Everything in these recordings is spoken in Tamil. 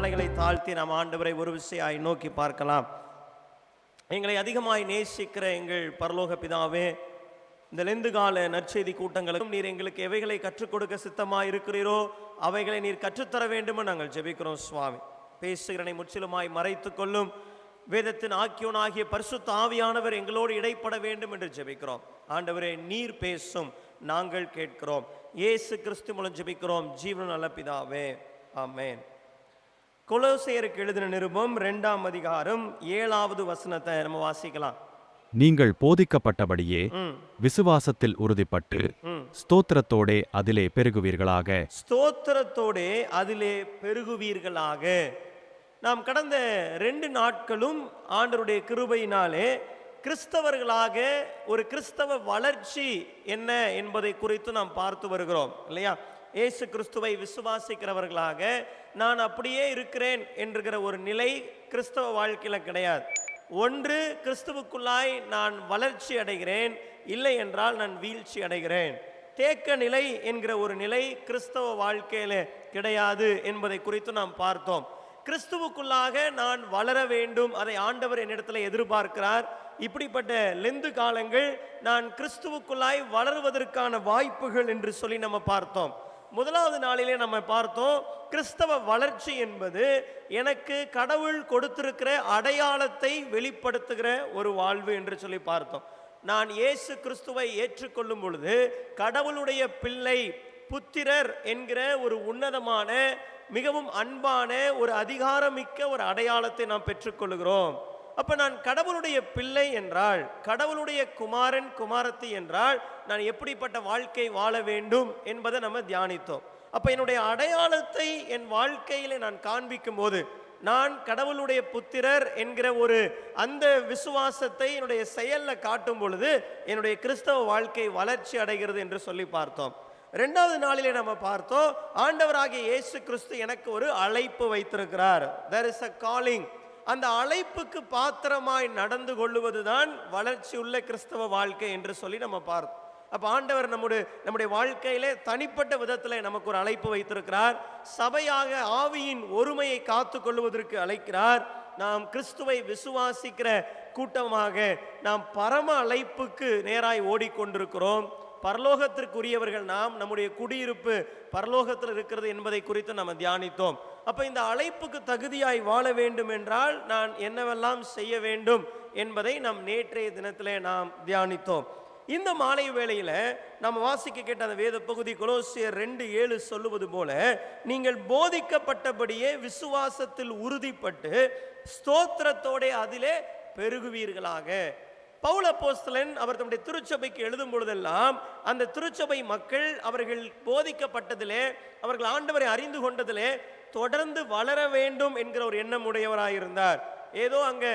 தலைகளை தாழ்த்தி நாம் ஆண்டவரை ஒரு விஷயாய் நோக்கி பார்க்கலாம். எங்களை அதிகமாய் நேசிக்கிற எங்கள் பரலோக பிதாவே, இந்த லெந்து கால நற்செய்தி கூட்டங்களுக்கும் நீர் எங்களுக்கு எவைகளை கற்றுக் கொடுக்க சித்தமாய் இருக்கிறீரோ அவைகளை நீர் கற்றுத்தர வேண்டும் நாங்கள் ஜெபிக்கிறோம். சுவாமி, பேசுகிறனை முற்றிலுமாய் மறைத்து கொள்ளும். வேதத்தின் ஆக்கியோனாகிய பரிசுத்த ஆவியானவர் எங்களோடு இடைப்பட வேண்டும் என்று ஜெபிக்கிறோம். ஆண்டவரே, நீர் பேசும், நாங்கள் கேட்கிறோம். இயேசு கிறிஸ்து மூலம் ஜெபிக்கிறோம் ஜீவன் நல்ல பிதாவே, ஆமென். கொலோசையருக்கு எழுதின நிருபம் 2ஆம் அதிகாரம் 7வது வசனத்தை நம்ம வாசிக்கலாம். நீங்கள் போதிக்கப்பட்டபடியே விசுவாசத்தில் உறுதிப்பட்டு ஸ்தோத்திரத்தோடே அதிலே பெருகுவீர்களாக. ஸ்தோத்திரத்தோடே அதிலே பெருகுவீர்களாக. நாம் கடந்த 2 நாட்களும் ஆண்டவருடைய கிருபையினாலே கிறிஸ்தவர்களாக ஒரு கிறிஸ்தவ வளர்ச்சி என்ன என்பதை குறித்து நாம் பார்த்து வருகிறோம் இல்லையா? இயேசு கிறிஸ்துவை விசுவாசிக்கிறவர்களாக நான் அப்படியே இருக்கிறேன் என்கிற ஒரு நிலை கிறிஸ்தவ வாழ்க்கையில் கிடையாது. ஒன்று, கிறிஸ்துவுக்குள்ளாய் நான் வளர்ச்சி அடைகிறேன், இல்லை என்றால் நான் வீழ்ச்சி அடைகிறேன். தேக்க நிலை என்கிற ஒரு நிலை கிறிஸ்தவ வாழ்க்கையில் கிடையாது என்பதை குறித்து நாம் பார்த்தோம். கிறிஸ்துவுக்குள்ளாக நான் வளர வேண்டும், அதை ஆண்டவர் என்னிடத்தில் எதிர்பார்க்கிறார். இப்படிப்பட்ட லெந்து காலங்கள் நான் கிறிஸ்துவுக்குள்ளாய் வளருவதற்கான வாய்ப்புகள் என்று சொல்லி நம்ம பார்த்தோம். முதலாவது நாளிலே நம்ம பார்த்தோம், கிறிஸ்தவ வளர்ச்சி என்பது எனக்கு கடவுள் கொடுத்திருக்கிற அடையாளத்தை வெளிப்படுத்துகிற ஒரு வாழ்வு என்று சொல்லி பார்த்தோம். நான் இயேசு கிறிஸ்துவை ஏற்றுக்கொள்ளும் பொழுது கடவுளுடைய பிள்ளை, புத்திரர் என்கிற ஒரு உன்னதமான, மிகவும் அன்பான, ஒரு அதிகாரமிக்க ஒரு அடையாளத்தை நாம் பெற்றுக்கொள்கிறோம். அப்ப நான் கடவுளுடைய பிள்ளை என்றால், கடவுளுடைய குமாரன் குமாரத்தி என்றால் நான் எப்படிப்பட்ட வாழ்க்கை வாழ வேண்டும் என்பதை நம்ம தியானித்தோம். அப்ப என்னுடைய அடையாளத்தை என் வாழ்க்கையில நான் காண்பிக்கும் போது, நான் கடவுளுடைய புத்திரர் என்கிற ஒரு அந்த விசுவாசத்தை என்னுடைய செயல்ல காட்டும் பொழுது என்னுடைய கிறிஸ்தவ வாழ்க்கை வளர்ச்சி அடைகிறது என்று சொல்லி பார்த்தோம். 2வது நாளிலே நம்ம பார்த்தோம், ஆண்டவராகிய இயேசு கிறிஸ்து எனக்கு ஒரு அழைப்பு வைத்திருக்கிறார். there is a calling. அந்த அழைப்புக்கு பாத்திரமாய் நடந்து கொள்ளுவதுதான் வளர்ச்சி உள்ள கிறிஸ்தவ வாழ்க்கை என்று சொல்லி நம்ம பார்த்தோம். அப்ப ஆண்டவர் நம்முடைய வாழ்க்கையிலே தனிப்பட்ட விதத்தில் நமக்கு ஒரு அழைப்பு வைத்திருக்கிறார். சபையாக ஆவியின் ஒருமையை காத்து கொள்வதற்கு அழைக்கிறார். நாம் கிறிஸ்துவை விசுவாசிக்கிற கூட்டமாக நாம் பரம அழைப்புக்கு நேராய் ஓடிக்கொண்டிருக்கிறோம். பரலோகத்திற்குரியவர்கள் நாம், நம்முடைய குடியிருப்பு பரலோகத்தில் இருக்கிறது என்பதை குறித்து நம்ம தியானித்தோம். அப்ப இந்த அழைப்புக்கு தகுதியாய் வாழ வேண்டும் என்றால் நான் என்னவெல்லாம் செய்ய வேண்டும் என்பதை நாம் நேற்றைய தினத்திலே நாம் தியானித்தோம். இந்த மாலை வேளையில நாம் வாசிக்க கேட்ட அந்த வேத பகுதி கொலோசியர் 2:7 சொல்லுவது போல, நீங்கள் போதிக்கப்பட்டபடியே விசுவாசத்தில் உறுதிப்பட்டு ஸ்தோத்திரத்தோட அதிலே பெருகுவீர்களாக. பவுல் அப்போஸ்தலன் அவர் தம்முடைய திருச்சபைக்கு எழுதும் பொழுதெல்லாம் அந்த திருச்சபை மக்கள் அவர்கள் போதிக்கப்பட்டதிலே, அவர்கள் ஆண்டவரை அறிந்து கொண்டதிலே தொடர்ந்து வளர வேண்டும் என்கிற ஒரு எண்ணம் உடையவராயிருந்தார். ஏதோ அங்க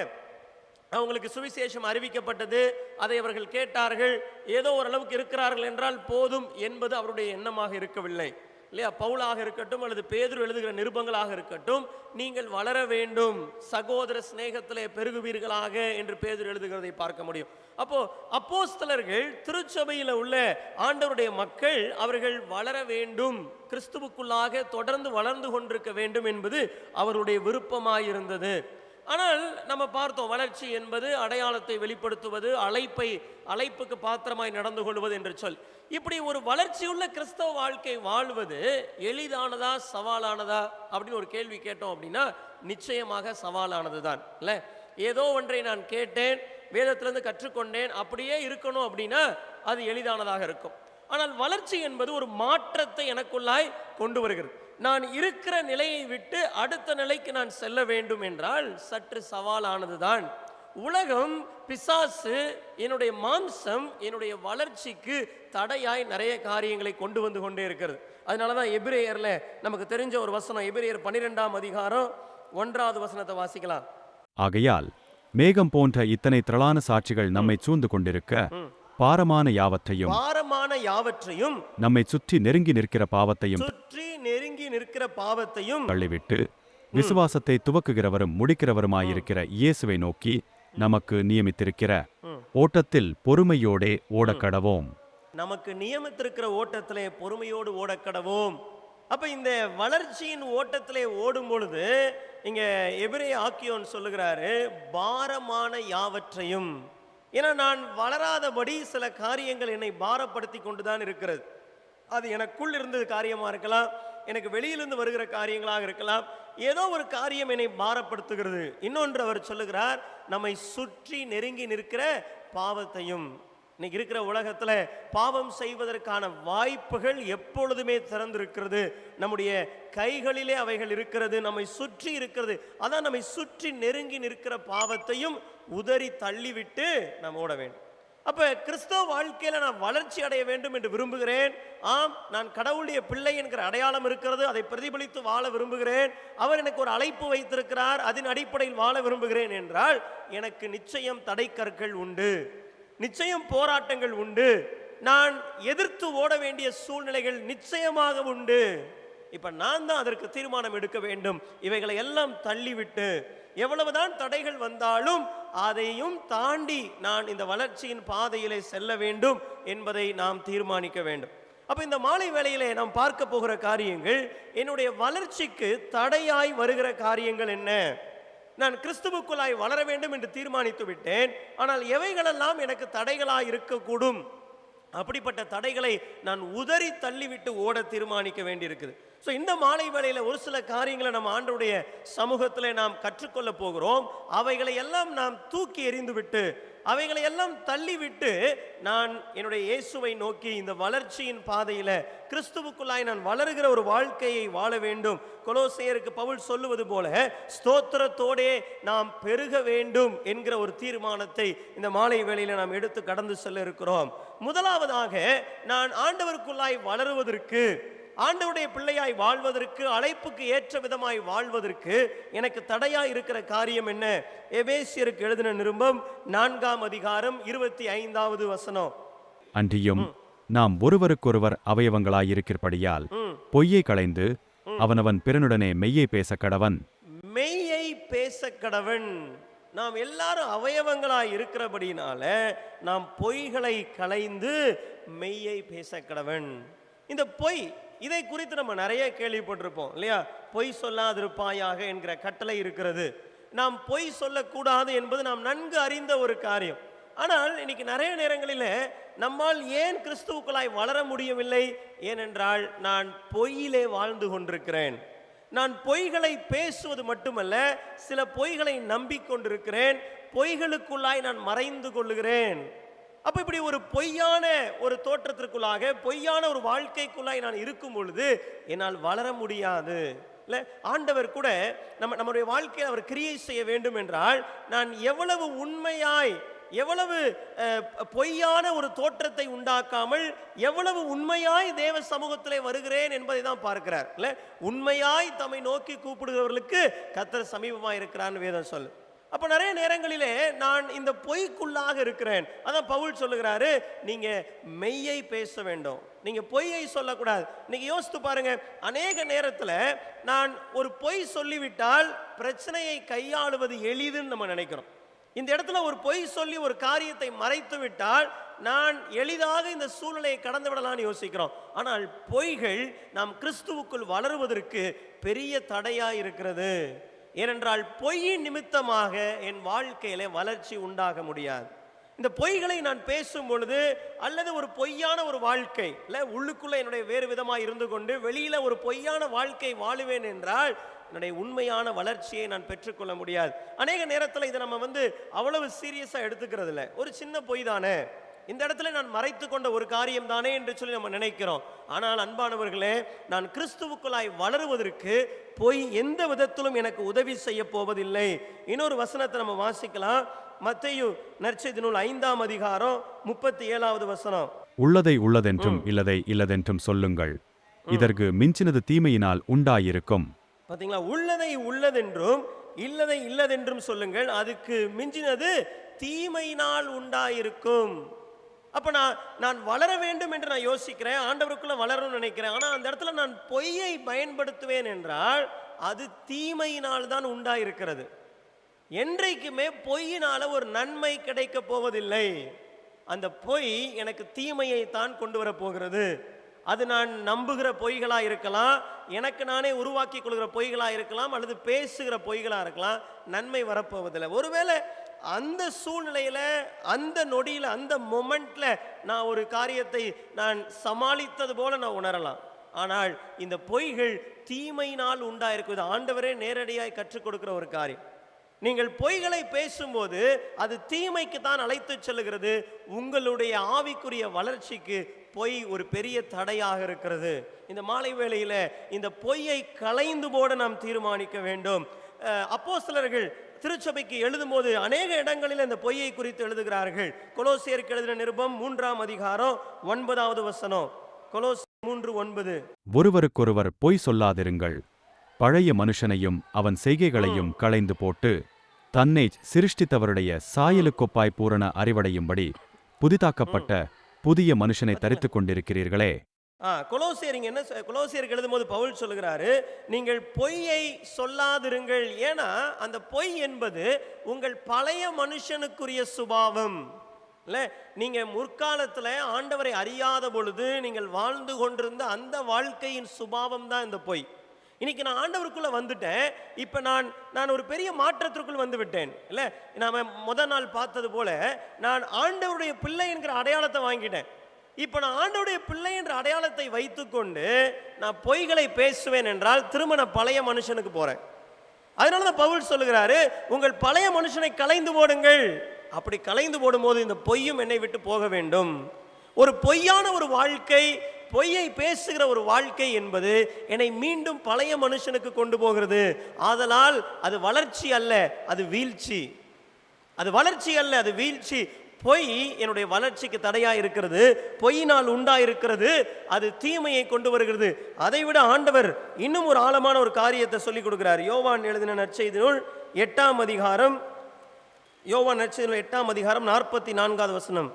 அவங்களுக்கு சுவிசேஷம் அறிவிக்கப்பட்டது, அதை அவர்கள் கேட்டார்கள், ஏதோ ஓரளவுக்கு இருக்கிறார்கள் என்றால் போதும் என்பது அவருடைய எண்ணமாக இருக்கவில்லை இல்லையா? பவுலாக இருக்கட்டும் அல்லது பேதுரு எழுதுகிற நிருபங்களாக இருக்கட்டும், நீங்கள் வளர வேண்டும், சகோதர சிநேகத்திலே பெருகுவீர்களாக என்று பேதுரு எழுதுகிறதை பார்க்க முடியும். அப்போ அப்போஸ்தலர்கள், திருச்சபையில் உள்ள ஆண்டவருடைய மக்கள், அவர்கள் வளர வேண்டும், கிறிஸ்துவுக்குள்ளாக தொடர்ந்து வளர்ந்து கொண்டிருக்க வேண்டும் என்பது அவருடைய விருப்பமாயிருந்தது. ஆனால் நம்ம பார்த்தோம், வளர்ச்சி என்பது அடையாளத்தை வெளிப்படுத்துவது, அழைப்புக்கு பாத்திரமாய் நடந்து கொள்வது என்று சொல். இப்படி ஒரு வளர்ச்சியுள்ள கிறிஸ்தவ வாழ்க்கை வாழ்வது எளிதானதா சவாலானதா அப்படின்னு ஒரு கேள்வி கேட்டோம் அப்படின்னா நிச்சயமாக சவாலானது தான் இல்ல? ஏதோ ஒன்றை நான் கேட்டேன், வேதத்திலிருந்து கற்றுக்கொண்டேன், அப்படியே இருக்கணும் அப்படின்னா அது எளிதானதாக இருக்கும். ஆனால் வளர்ச்சி என்பது ஒரு மாற்றத்தை எனக்குள்ளாய் கொண்டு வருகிறது. நான் இருக்கிற நிலையை விட்டு அடுத்த நிலைக்கு நான் செல்ல வேண்டும் என்றால் சற்று சவாலானதுதான். உலகம், பிசாசு, என்னுடைய மாம்சம் என்னுடைய வளர்ச்சிக்கு தடையாய் நிறைய காரியங்களை கொண்டு வந்து கொண்டே இருக்கிறது. அதனாலதான் எபிரேயர்ல நமக்கு தெரிஞ்ச ஒரு வசனம், எபிரேயர் 12ஆம் அதிகாரம் 1வது வசனத்தை வாசிக்கலாம். ஆகையால் மேகம் போன்ற இத்தனை திரளான சாட்சிகள் நம்மை சூழ்ந்து கொண்டிருக்க பாரமான யாவற்றையும் நம்மை சுற்றி நெருங்கி நிற்கிற பாவத்தையும் தள்ளிவிட்டு விசுவாசத்தை துவக்குகிறவரும் முடிக்கிறவருமாயிருக்கிற இயேசுவை நோக்கி நமக்கு நியமித்திருக்கிற ஓட்டத்தில் பொறுமையோடே ஓடக்கடவோம். நமக்கு நியமித்திருக்கிற ஓட்டத்திலே பொறுமையோடு ஓடக்கடவோம். அப்ப இந்த வளர்ச்சியின் ஓட்டத்திலே ஓடும் பொழுது இங்க எபிரேய ஆக்கியோன் சொல்லுகிறாரு, பாரமான யாவற்றையும். ஏன்னா நான் வளராதபடி சில காரியங்கள் என்னை பாரப்படுத்தி கொண்டுதான் இருக்கிறது. அது எனக்குள் இருந்தது காரியமா இருக்கலாம், எனக்கு வெளியிலிருந்து வருகிற காரியங்களாக இருக்கலாம். ஏதோ ஒரு காரியம் என்னை பாரப்படுத்துகிறது. இன்னொன்று அவர் சொல்லுகிறார், நம்மை சுற்றி நெருங்கி நிற்கிற பாவத்தையும். இன்னைக்கு இருக்கிற உலகத்துல பாவம் செய்வதற்கான வாய்ப்புகள் எப்பொழுதுமே திறந்திருக்கிறது. நம்முடைய கைகளிலே அவைகள் இருக்கிறது, நம்மை சுற்றி இருக்கிறது. அதான் நம்மை சுற்றி நெருங்கி நிற்கிற பாவத்தையும் உதறி தள்ளிவிட்டு நாம் ஓட வேண்டும். அப்ப கிறிஸ்தவ வாழ்க்கையில நான் வளர்ச்சி அடைய வேண்டும் என்று விரும்புகிறேன். ஆம், நான் கடவுளுடைய பிள்ளை என்கிற அடையாளம் இருக்கிறது, அதை பிரதிபலித்து வாழ விரும்புகிறேன். அவர் எனக்கு ஒரு அழைப்பு வைத்திருக்கிறார், அதன் அடிப்படையில் வாழ விரும்புகிறேன் என்றால் எனக்கு நிச்சயம் தடைக்கற்கள் உண்டு, நிச்சயம் போராட்டங்கள் உண்டு, நான் எதிர்த்து ஓட வேண்டிய சூழ்நிலைகள் நிச்சயமாக உண்டு. இப்ப நான் தான் அதற்கு தீர்மானம் எடுக்க வேண்டும். இவைகளை எல்லாம் தள்ளிவிட்டு எவ்வளவுதான் தடைகள் வந்தாலும் அதையும் தாண்டி நான் இந்த வளர்ச்சியின் பாதையிலே செல்ல வேண்டும் என்பதை நாம் தீர்மானிக்க வேண்டும். அப்ப இந்த மாலை வேளையிலே நாம் பார்க்க போகிற காரியங்கள், என்னுடைய வளர்ச்சிக்கு தடையாய் வருகிற காரியங்கள் என்ன? நான் கிறிஸ்துவுக்குள்ளாய் வளர வேண்டும் என்று தீர்மானித்து விட்டேன், ஆனால் எவைகளெல்லாம் எனக்கு தடைகளாய் இருக்கக்கூடும்? அப்படிப்பட்ட தடைகளை நான் உதறி தள்ளிவிட்டு ஓட தீர்மானிக்க வேண்டியிருக்குது. ஸோ இந்த மாலை வேளையில் ஒரு சில காரியங்களை நம்ம ஆண்டவருடைய சமூகத்தில் நாம் கற்றுக்கொள்ள போகிறோம். அவைகளை எல்லாம் நாம் தூக்கி எறிந்து விட்டு, அவைகளை எல்லாம் தள்ளிவிட்டு நான் என்னுடைய இயேசுவை நோக்கி இந்த வளர்ச்சியின் பாதையில் கிறிஸ்துவுக்குள்ளாய் நான் வளருகிற ஒரு வாழ்க்கையை வாழ வேண்டும். கொலோசையருக்கு பவுல் சொல்லுவது போல ஸ்தோத்திரத்தோடே நாம் பெருக வேண்டும் என்கிற ஒரு தீர்மானத்தை இந்த மாலை வேளையில் நாம் எடுத்து கடந்து செல்ல இருக்கிறோம். முதலாவதாக, நான் ஆண்டவருக்குள்ளாய் வளருவதற்கு, ஆண்டவருடைய பிள்ளையாய் வாழ்வதற்கு, அழைப்புக்கு ஏற்ற விதமாய் வாழ்வதற்கு எனக்கு தடையாய் இருக்கிற காரியம் என்ன? எபேசியருக்கு எழுதின நிருபம் 4ஆம் அதிகாரம் 25வது வசனம். அன்றியும் நாம் ஒருவருக்கொருவர் அவயவங்களாயிருக்கிறபடியால் பொய்யை களைந்து அவனவன் பிறனுடனே மெய்யை பேச கடவன். மெய்யை பேச கடவன். நாம் எல்லாரும் அவயவங்களாய் இருக்கிறபடினால நாம் பொய்களை களைந்து மெய்யை பேச கடவன். இந்த பொய், இதை குறித்து நம்ம நிறைய கேள்விப்பட்டிருப்போம் இல்லையா? பொய் சொல்லாதிருப்பாயாக என்கிற கட்டளை இருக்கிறது. நாம் பொய் சொல்லக்கூடாது என்பது நாம் நன்கு அறிந்த ஒரு காரியம். ஆனால் இன்னைக்கு நிறைய நேரங்களில் நம்மால் ஏன் கிறிஸ்துவுக்குள்ளாய் வளர முடியவில்லை? ஏனென்றால் நான் பொய்யிலே வாழ்ந்து கொண்டிருக்கிறேன். நான் பொய்களை பேசுவது மட்டுமல்ல, சில பொய்களை நம்பிக்கொண்டிருக்கிறேன். பொய்களுக்குள்ளாய் நான் மறைந்து கொள்ளுகிறேன். அப்ப இப்படி ஒரு பொய்யான ஒரு தோற்றத்திற்குள்ளாக, பொய்யான ஒரு வாழ்க்கைக்குள்ளாய் நான் இருக்கும் பொழுது என்னால் வளர முடியாது. இல்லை, ஆண்டவர் கூட நம்முடைய வாழ்க்கையில் அவர் கிரியை செய்ய வேண்டும் என்றால் நான் எவ்வளவு உண்மையாய், எவ்வளவு பொய்யான ஒரு தோற்றத்தை உண்டாக்காமல் எவ்வளவு உண்மையாய் தேவ சமூகத்திலே வருகிறேன் என்பதை தான் பார்க்கிறார். இல்லை, உண்மையாய் தம்மை நோக்கி கூப்பிடுகிறவர்களுக்கு கர்த்தர் சமீபமாய் இருக்கிறான்னு வேதம் சொல்லு. அப்ப நிறைய நேரங்களிலே நான் இந்த பொய்க்குள்ளாக இருக்கிறேன். அதான் பவுல் சொல்லுகிறாரு, நீங்க மெய்யை பேச வேண்டும், நீங்க பொய்யை சொல்லக்கூடாது. நீங்க யோசித்து பாருங்க, அநேக நேரத்தில் நான் ஒரு பொய் சொல்லிவிட்டால் பிரச்சனையை கையாளுவது எளிதுன்னு நம்ம நினைக்கிறோம். இந்த இடத்துல ஒரு பொய் சொல்லி ஒரு காரியத்தை மறைத்து விட்டால் நான் எளிதாக இந்த சூழ்நிலையை கடந்து விடலாம்னு யோசிக்கிறோம். ஆனால் பொய்கள் நாம் கிறிஸ்துவுக்குள் வளருவதற்கு பெரிய தடையா இருக்கிறது. ஏனென்றால் பொய்யின் நிமித்தமாக என் வாழ்க்கையில வளர்ச்சி உண்டாக முடியாது. இந்த பொய்களை நான் பேசும் பொழுது, அல்லது ஒரு பொய்யான ஒரு வாழ்க்கை இல்லை, உள்ளுக்குள்ள என்னுடைய வேறு விதமாக இருந்து கொண்டு வெளியில ஒரு பொய்யான வாழ்க்கை வாழுவேன் என்றால் என்னுடைய உண்மையான வளர்ச்சியை நான் பெற்றுக்கொள்ள முடியாது. அநேக நேரத்தில் இதை நம்ம அவ்வளவு சீரியஸா எடுத்துக்கிறது இல்லை. ஒரு சின்ன பொய் தானே, இந்த இடத்துல நான் மறைத்து கொண்ட ஒரு காரியம் தானே என்று சொல்லி நம்ம நினைக்கிறோம். ஆனால் அன்பானவர்களே, நான் கிறிஸ்துவுக்குள்ளாய் வளருவதற்கு பொய் எந்த விதத்திலும் எனக்கு உதவி செய்ய போவதில்லை. இன்னொரு வசனத்தை நம்ம வாசிக்கலாம். மத்தேயு நற்செய்தி நூல் 5ஆம் அதிகாரம் 37வது வசனம். உள்ளதை உள்ளதென்றும் இல்லதை இல்லதென்றும் சொல்லுங்கள், இதற்கு மிஞ்சினது தீமையினால் உண்டாயிருக்கும். பாத்தீங்களா? உள்ளதை உள்ளதென்றும் இல்லதை இல்லதென்றும் சொல்லுங்கள், அதுக்கு மிஞ்சினது தீமையினால் உண்டாயிருக்கும். அப்ப நான் வளர வேண்டும் என்று நான் யோசிக்கிறேன், ஆண்டவருக்குள்ள வளரணும்னு நினைக்கிறேன். ஆனா அந்த இடத்துல நான் பொய்யை பயன்படுத்துவேன் என்றால் அது தீமையினால் தான் உண்டாயிருக்கிறது. என்றைக்குமே பொய்யினால ஒரு நன்மை கிடைக்க போவதில்லை. அந்த பொய் எனக்கு தீமையை தான் கொண்டு வர போகிறது. அது நான் நம்புகிற பொய்களாக இருக்கலாம், எனக்கு நானே உருவாக்கி கொள்கிற பொய்களாக இருக்கலாம், அல்லது பேசுகிற பொய்களாக இருக்கலாம். நன்மை வரப்போவதில்லை. ஒருவேளை அந்த சூழ்நிலையில், அந்த நொடியில், அந்த மொமெண்ட்ல நான் ஒரு காரியத்தை நான் சமாளித்தது போல நான் உணரலாம். ஆனால் இந்த பொய்கள் தீமையினால் உண்டாயிருக்குது. ஆண்டவரே நேரடியாக கற்றுக் கொடுக்கிற ஒரு காரியம். நீங்கள் பொய்களை பேசும்போது அது தீமைக்கு தான் அழைத்து செல்லுகிறது. உங்களுடைய ஆவிக்குரிய வளர்ச்சிக்கு பொய் ஒரு பெரிய தடையாக இருக்கிறது. இந்த மாலை வேளையில இந்த பொய்யை களைந்து போட நாம் தீர்மானிக்க வேண்டும். அப்போஸ்தலர்கள் திருச்சபைக்கு எழுதும் போது அநேக இடங்களில் இந்த பொய்யை குறித்து எழுதுகிறார்கள். கொலோசியருக்கு எழுதின நிருபம் 3ஆம் அதிகாரம் 9வது வசனம். கொலோசியர் 3:9. ஒருவருக்கொருவர் பொய் சொல்லாதிருங்கள், பழைய மனுஷனையும் அவன் செய்கைகளையும் களைந்து போட்டு தன்னை சிருஷ்டித்தவருடைய சாயலுக்கொப்பாய் பூரண அறிவடையும்படி புதிதாக்கப்பட்ட புதிய மனுஷனை தரித்துக் கொண்டிருக்கிறீர்களே. கொலோசியருக்கு எழுதும் போது பவுல் சொல்லுகிறாரு, நீங்கள் பொய்யை சொல்லாதிருங்கள். ஏன்னா அந்த பொய் என்பது உங்கள் பழைய மனுஷனுக்குரிய சுபாவம். இல்ல, நீங்க முற்காலத்துல ஆண்டவரை அறியாத பொழுது நீங்கள் வாழ்ந்து கொண்டிருந்த அந்த வாழ்க்கையின் சுபாவம் தான் இந்த பொய். இன்னைக்கு நான் ஆண்டவருக்குள்ள வந்துட்டேன். இப்ப நான் ஒரு பெரிய மாற்றத்திற்குள் வந்து விட்டேன். இல்ல, நாம முதல் நாள் பார்த்தது போல நான் ஆண்டவருடைய பிள்ளை என்கிற அடையாளத்தை வாங்கிட்டேன். இப்ப நான் ஆண்டவருடைய பிள்ளை என்ற அடையாளத்தை வைத்துக்கொண்டு நான் பொய்களை பேசுவேன் என்றால் திரும்ப நான் பழைய மனுஷனுக்கு போறேன். அதனாலதான் பவுல் சொல்லுகிறாரு, உங்கள் பழைய மனுஷனை களைந்து போடுங்கள். அப்படி களைந்து போடும்போது இந்த பொய்யும் என்னை விட்டு போக வேண்டும். ஒரு பொய்யான ஒரு வாழ்க்கை, பொய்யை பேசுகிற ஒரு வாழ்க்கை என்பது என்னை மீண்டும் பழைய மனுஷனுக்கு கொண்டு போகிறது. ஆதலால் அது வளர்ச்சி அல்ல, அது வீழ்ச்சி. அது வளர்ச்சி அல்ல, அது வீழ்ச்சி. பொய் என்னுடைய வளர்ச்சிக்கு தடையா இருக்கிறது, பொய்யினால் உண்டாயிருக்கிறது, அது தீமையை கொண்டு வருகிறது. அதை விட ஆண்டவர் இன்னும் ஒரு ஆழமான ஒரு காரியத்தை சொல்லிக் கொடுக்கிறார். யோவான் எழுதின நற்செய்தி நூல் 8ஆம் அதிகாரம், யோவான் நற்செய்தி நூல் 8ஆம் அதிகாரம் 44வது வசனம்.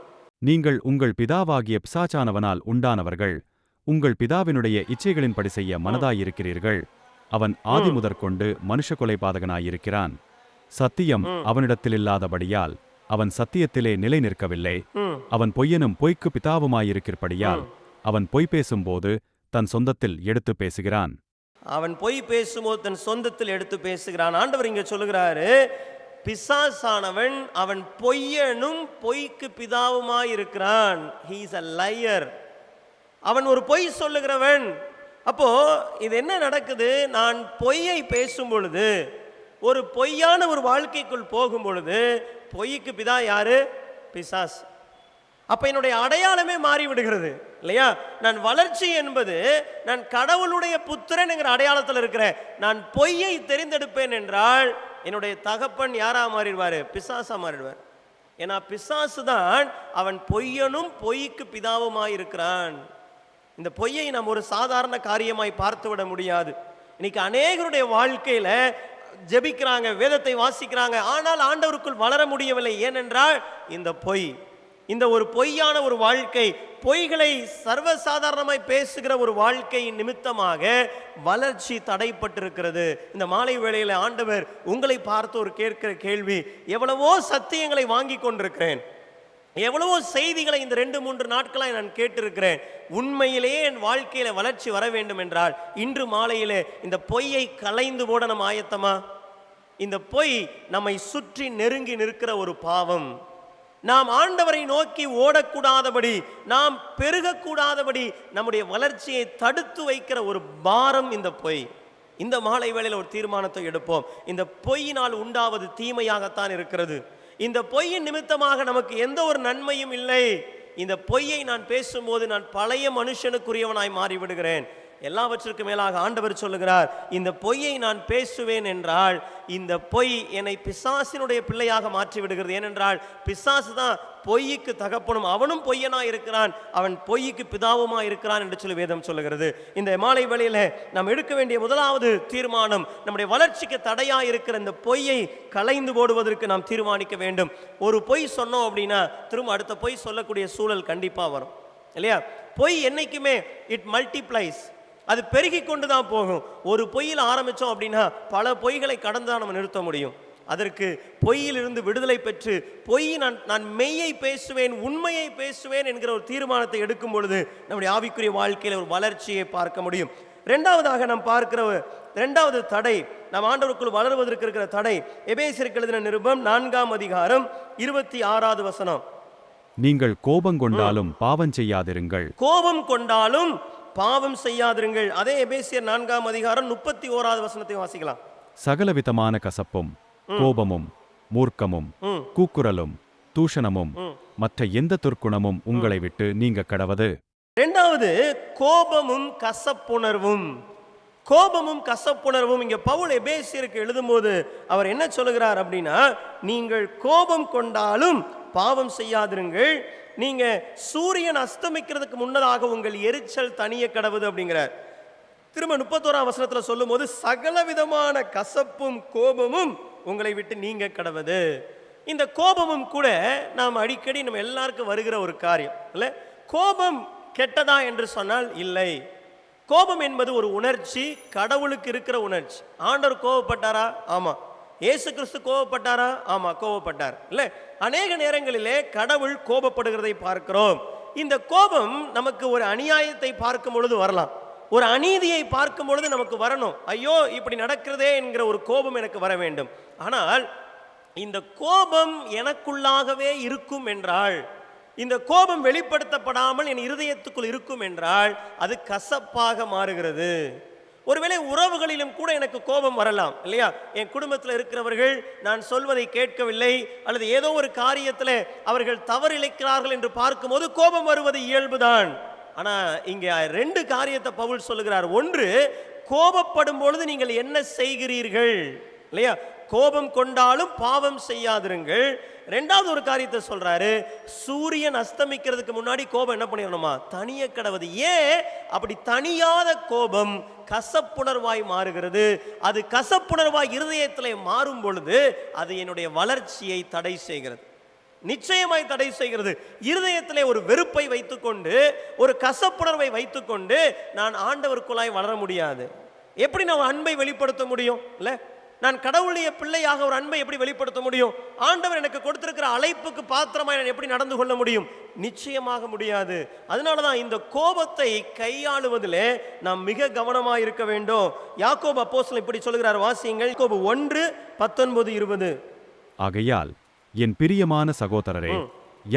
நீங்கள் உங்கள் பிதாவாகிய பிசாசானவனால் உண்டானவர்கள், உங்கள் பிதாவினுடைய இச்சைகளின்படி செய்ய மனதாயிருக்கிறீர்கள். அவன் ஆதி முதற்கொண்டு மனுஷ கொலைபாதகனாயிருக்கிறான். சத்தியம் அவனிடத்தில் இல்லாதபடியால் அவன் சத்தியத்திலே நிலை நிற்கவில்லை. அவன் பொய்யனும் பொய்க்கு பிதாவுமாயிருக்கிறபடியால் அவன் பொய் பேசும்போது தன் சொந்தத்தில் எடுத்து பேசுகிறான். அவன் பொய் பேசும்போது தன் சொந்தத்தில் எடுத்து பேசுகிறான். ஆண்டவர் இங்க சொல்லுகிறாரு, பிசாசானவன் அவன் பொய்யனும் பொய்க்கு பிதாவுமாயிருக்கிறான். He is a liar. அவன் ஒரு பொய் சொல்லுகிறவன். அப்போ இது என்ன நடக்குது? நான் பொய்யை பேசும் பொழுது, ஒரு பொய்யான ஒரு வாழ்க்கைக்குள் போகும் பொழுது, பொய்க்கு பிதா யாரு? பிசாஸ். அப்ப என்னுடைய அடையாளமே மாறிவிடுகிறது இல்லையா? நான் வளர்ச்சி என்பது நான் கடவுளுடைய புத்திரன் என்கிற அடையாளத்தில் இருக்கிறேன். நான் பொய்யை தெரிந்தெடுப்பேன் என்றால் என்னுடைய தகப்பன் யாரா மாறிடுவாரு? பிசாசா மாறிடுவார். ஏன்னா பிசாசு தான் அவன் பொய்யனும் பொய்க்கு பிதாவுமாயிருக்கிறான். இந்த பொய்யை நாம் ஒரு சாதாரண காரியமாய் பார்த்து விட முடியாது. இன்னைக்கு அநேகருடைய வாழ்க்கையில ஜெபிக்கிறாங்க, வேதத்தை வாசிக்கிறாங்க, ஆனால் ஆண்டவருக்குள் வளர முடியவில்லை. ஏனென்றால் இந்த பொய், இந்த ஒரு பொய்யான ஒரு வாழ்க்கை, பொய்களை சர்வசாதாரணமாய் பேசுகிற ஒரு வாழ்க்கையின் நிமித்தமாக வளர்ச்சி தடைப்பட்டிருக்கிறது. இந்த மாலை வேளையில் ஆண்டவர் உங்களை பார்த்து ஒரு கேட்கிற கேள்வி, எவ்வளவோ சத்தியங்களை வாங்கி கொண்டிருக்கிறேன், எவ்வளவோ செய்திகளை இந்த 2-3 நாட்களாக நான் கேட்டிருக்கிறேன். உண்மையிலேயே என் வாழ்க்கையில வளர்ச்சி வர வேண்டும் என்றால் இன்று மாலையிலே இந்த பொய்யை களைந்து போட நம்ம ஆயத்தமா? இந்த பொய் நம்மை சுற்றி நெருங்கி நிற்கிற ஒரு பாவம். நாம் ஆண்டவரை நோக்கி ஓடக்கூடாதபடி, நாம் பெருகக்கூடாதபடி நம்முடைய வளர்ச்சியை தடுத்து வைக்கிற ஒரு பாரம் இந்த பொய். இந்த மாலை வேளையில் ஒரு தீர்மானத்தை எடுப்போம். இந்த பொய்யினால் உண்டாவது தீமையாகத்தான் இருக்கிறது. இந்த பொய்யின் நிமித்தமாக நமக்கு எந்த ஒரு நன்மையும் இல்லை. இந்த பொய்யை நான் பேசும்போது நான் பழைய மனுஷனுக்குரியவனாய் மாறிவிடுகிறேன். எல்லாவற்றிற்கும் மேலாக ஆண்டவர் சொல்லுகிறார், இந்த பொய்யை நான் பேசுவேன் என்றால் இந்த பொய் என்னை பிசாசினுடைய பிள்ளையாக மாற்றி விடுகிறது. ஏனென்றால் பிசாசு தான் பொய்க்கு தகப்பனும், அவனும் பொய்யனா இருக்கிறான், அவன் பொய்க்கு பிதாவுமா இருக்கிறான் என்று சொல்லி வேதம் சொல்லுகிறது. இந்த மாலை வேளையில நாம் எடுக்க வேண்டிய முதலாவது தீர்மானம், நம்முடைய வளர்ச்சிக்கு தடையா இருக்கிற இந்த பொய்யை களைந்து போடுவதற்கு நாம் தீர்மானிக்க வேண்டும். ஒரு பொய் சொன்னோம் அப்படின்னா திரும்ப அடுத்த பொய் சொல்லக்கூடிய சூழல் கண்டிப்பா வரும் இல்லையா? பொய் என்னைக்குமே இட் மல்டிப்ளைஸ், அது பெருகி கொண்டு தான் போகும். ஒரு பொய்யில் ஆரம்பித்தோம் அப்படின்னா பல பொய்களை கடந்து தான் நம்ம நிறுத்த முடியும். அதற்கு பொய்யிலிருந்து விடுதலை பெற்று நான் மெய்யை பேசுவேன், உண்மையை பேசுவேன் என்கிற ஒரு தீர்மானத்தை எடுக்கும் பொழுது நம்முடைய ஆவிக்குரிய வாழ்க்கையில் ஒரு வளர்ச்சியை பார்க்க முடியும். இரண்டாவதாக நாம் பார்க்கிற இரண்டாவது தடை, நாம் ஆண்டவருக்குள் வளருவதற்கு இருக்கிற தடை, எபேசியருக்கு எழுதின நிருபம் 4ஆம் அதிகாரம் 26வது வசனம். நீங்கள் கோபம் கொண்டாலும் பாவம் செய்யாதிருங்கள். கோபம் கொண்டாலும் பாவம் செய்யாதிருங்கள். அதே எபேசியர் 4ஆம் அதிகாரம் 31வது வசனத்தை வாசிக்கலாம். சகலவிதமான கசப்பும் கோபமும் மூர்க்கமும் கூக்குரலும் தூஷணமும் மற்ற எந்த துர்க்குணமும் உங்களை விட்டு நீங்க கடவது. இரண்டாவது, கோபமும் கசப்புணர்வும். கோபமும் கசப்புணர்வும். இங்க பவுல் எபேசியருக்கு எழுதும்போது அவர் என்ன சொல்லுகிறார் அப்படின்னா, நீங்கள் கோபம் கொண்டாலும் பாவம் செய்யாதிருங்கள், நீங்க சூரியன் அஸ்தமிக்கிறதுக்கு முன்னதாக உங்கள் எரிச்சல் தனிய கடவுது அப்படிங்கிறார். திரும்ப 31ஆம் வசனத்துல சொல்லும் போது சகலவிதமான கசப்பும் கோபமும் உங்களை விட்டு நீங்க கடவுது. இந்த கோபமும் கூட நாம் அடிக்கடி நம்ம எல்லாருக்கும் வருகிற ஒரு காரியம் இல்ல. கோபம் கெட்டதா என்று சொன்னால் இல்லை. கோபம் என்பது ஒரு உணர்ச்சி, கடவுளுக்கு இருக்கிற உணர்ச்சி. ஆண்டவர் கோபப்பட்டாரா? ஆமா. இயேசு கிறிஸ்து கோபப்பட்டாரா? ஆமா, கோபப்பட்டார் இல்ல. அநேக நேரங்களிலே கடவுள் கோபப்படுகிறதை பார்க்கிறோம். இந்த கோபம் நமக்கு ஒரு அநியாயத்தை பார்க்கும் பொழுது வரலாம், ஒரு அநீதியை பார்க்கும் பொழுது நமக்கு வரணும். ஐயோ இப்படி நடக்கிறதே என்கிற ஒரு கோபம் எனக்கு வர வேண்டும். ஆனால் இந்த கோபம் எனக்குள்ளாகவே இருக்கும் என்றால், இந்த கோபம் வெளிப்படுத்தப்படாமல் என் இருதயத்துக்குள் இருக்கும் என்றால் அது கசப்பாக மாறுகிறது. ஒருவேளை உறவுகளிலும் கூட எனக்கு கோபம் வரலாம் இல்லையா? என் குடும்பத்தில் இருக்கிறவர்கள் நான் சொல்வதை கேட்கவில்லை அல்லது ஏதோ ஒரு காரியத்தில் அவர்கள் தவறு இழைக்கிறார்கள் என்று பார்க்கும்போது கோபம் வருவது இயல்புதான். ஆனா இங்க ரெண்டு காரியத்தை பவுல் சொல்லுகிறார். ஒன்று, கோபப்படும் பொழுது நீங்கள் என்ன செய்கிறீர்கள் இல்லையா? கோபம் கொண்டாலும் பாவம் செய்யாதிருங்கள். ரெண்டாவது ஒரு காரியத்தை சொல்றாரு, சூரியன் அஸ்தமிக்கிறதுக்கு முன்னாடி கோபம் என்ன பண்ணிடணுமா? தனிய கடவுது. ஏன் அப்படி தனியாத கோபம் கசப்புணர்வாய் மாறுகிறது? அது கசப்புணர்வாய் இருதயத்திலே மாறும் பொழுது அது என்னுடைய வளர்ச்சியை தடை செய்கிறது, நிச்சயமாய் தடை செய்கிறது. இருதயத்திலே ஒரு வெறுப்பை வைத்துக்கொண்டு, ஒரு கசப்புணர்வை வைத்துக்கொண்டு நான் ஆண்டவருக்குள்ளாய் வளர முடியாது. எப்படி நான் அன்பை வெளிப்படுத்த முடியும் இல்ல? நான் கடவுளுடைய பிள்ளையாக ஒரு அன்பை எப்படி வெளிப்படுத்த முடியும்? ஆண்டவர் எனக்கு கொடுத்திருக்கிற அழைப்புக்கு பாத்திரமாய் நான் எப்படி நடந்து கொள்ள முடியும்? நிச்சயமாக முடியாது. அதனாலதான் இந்த கோபத்தை கையாளுவதிலே நாம் மிக கவனமாக இருக்க வேண்டும். யாக்கோபு அப்போஸ்தலன் இப்படி சொல்கிறார், வாசியுங்கள். யாக்கோபு 1:19-20. ஆகையால் என் பிரியமான சகோதரரே,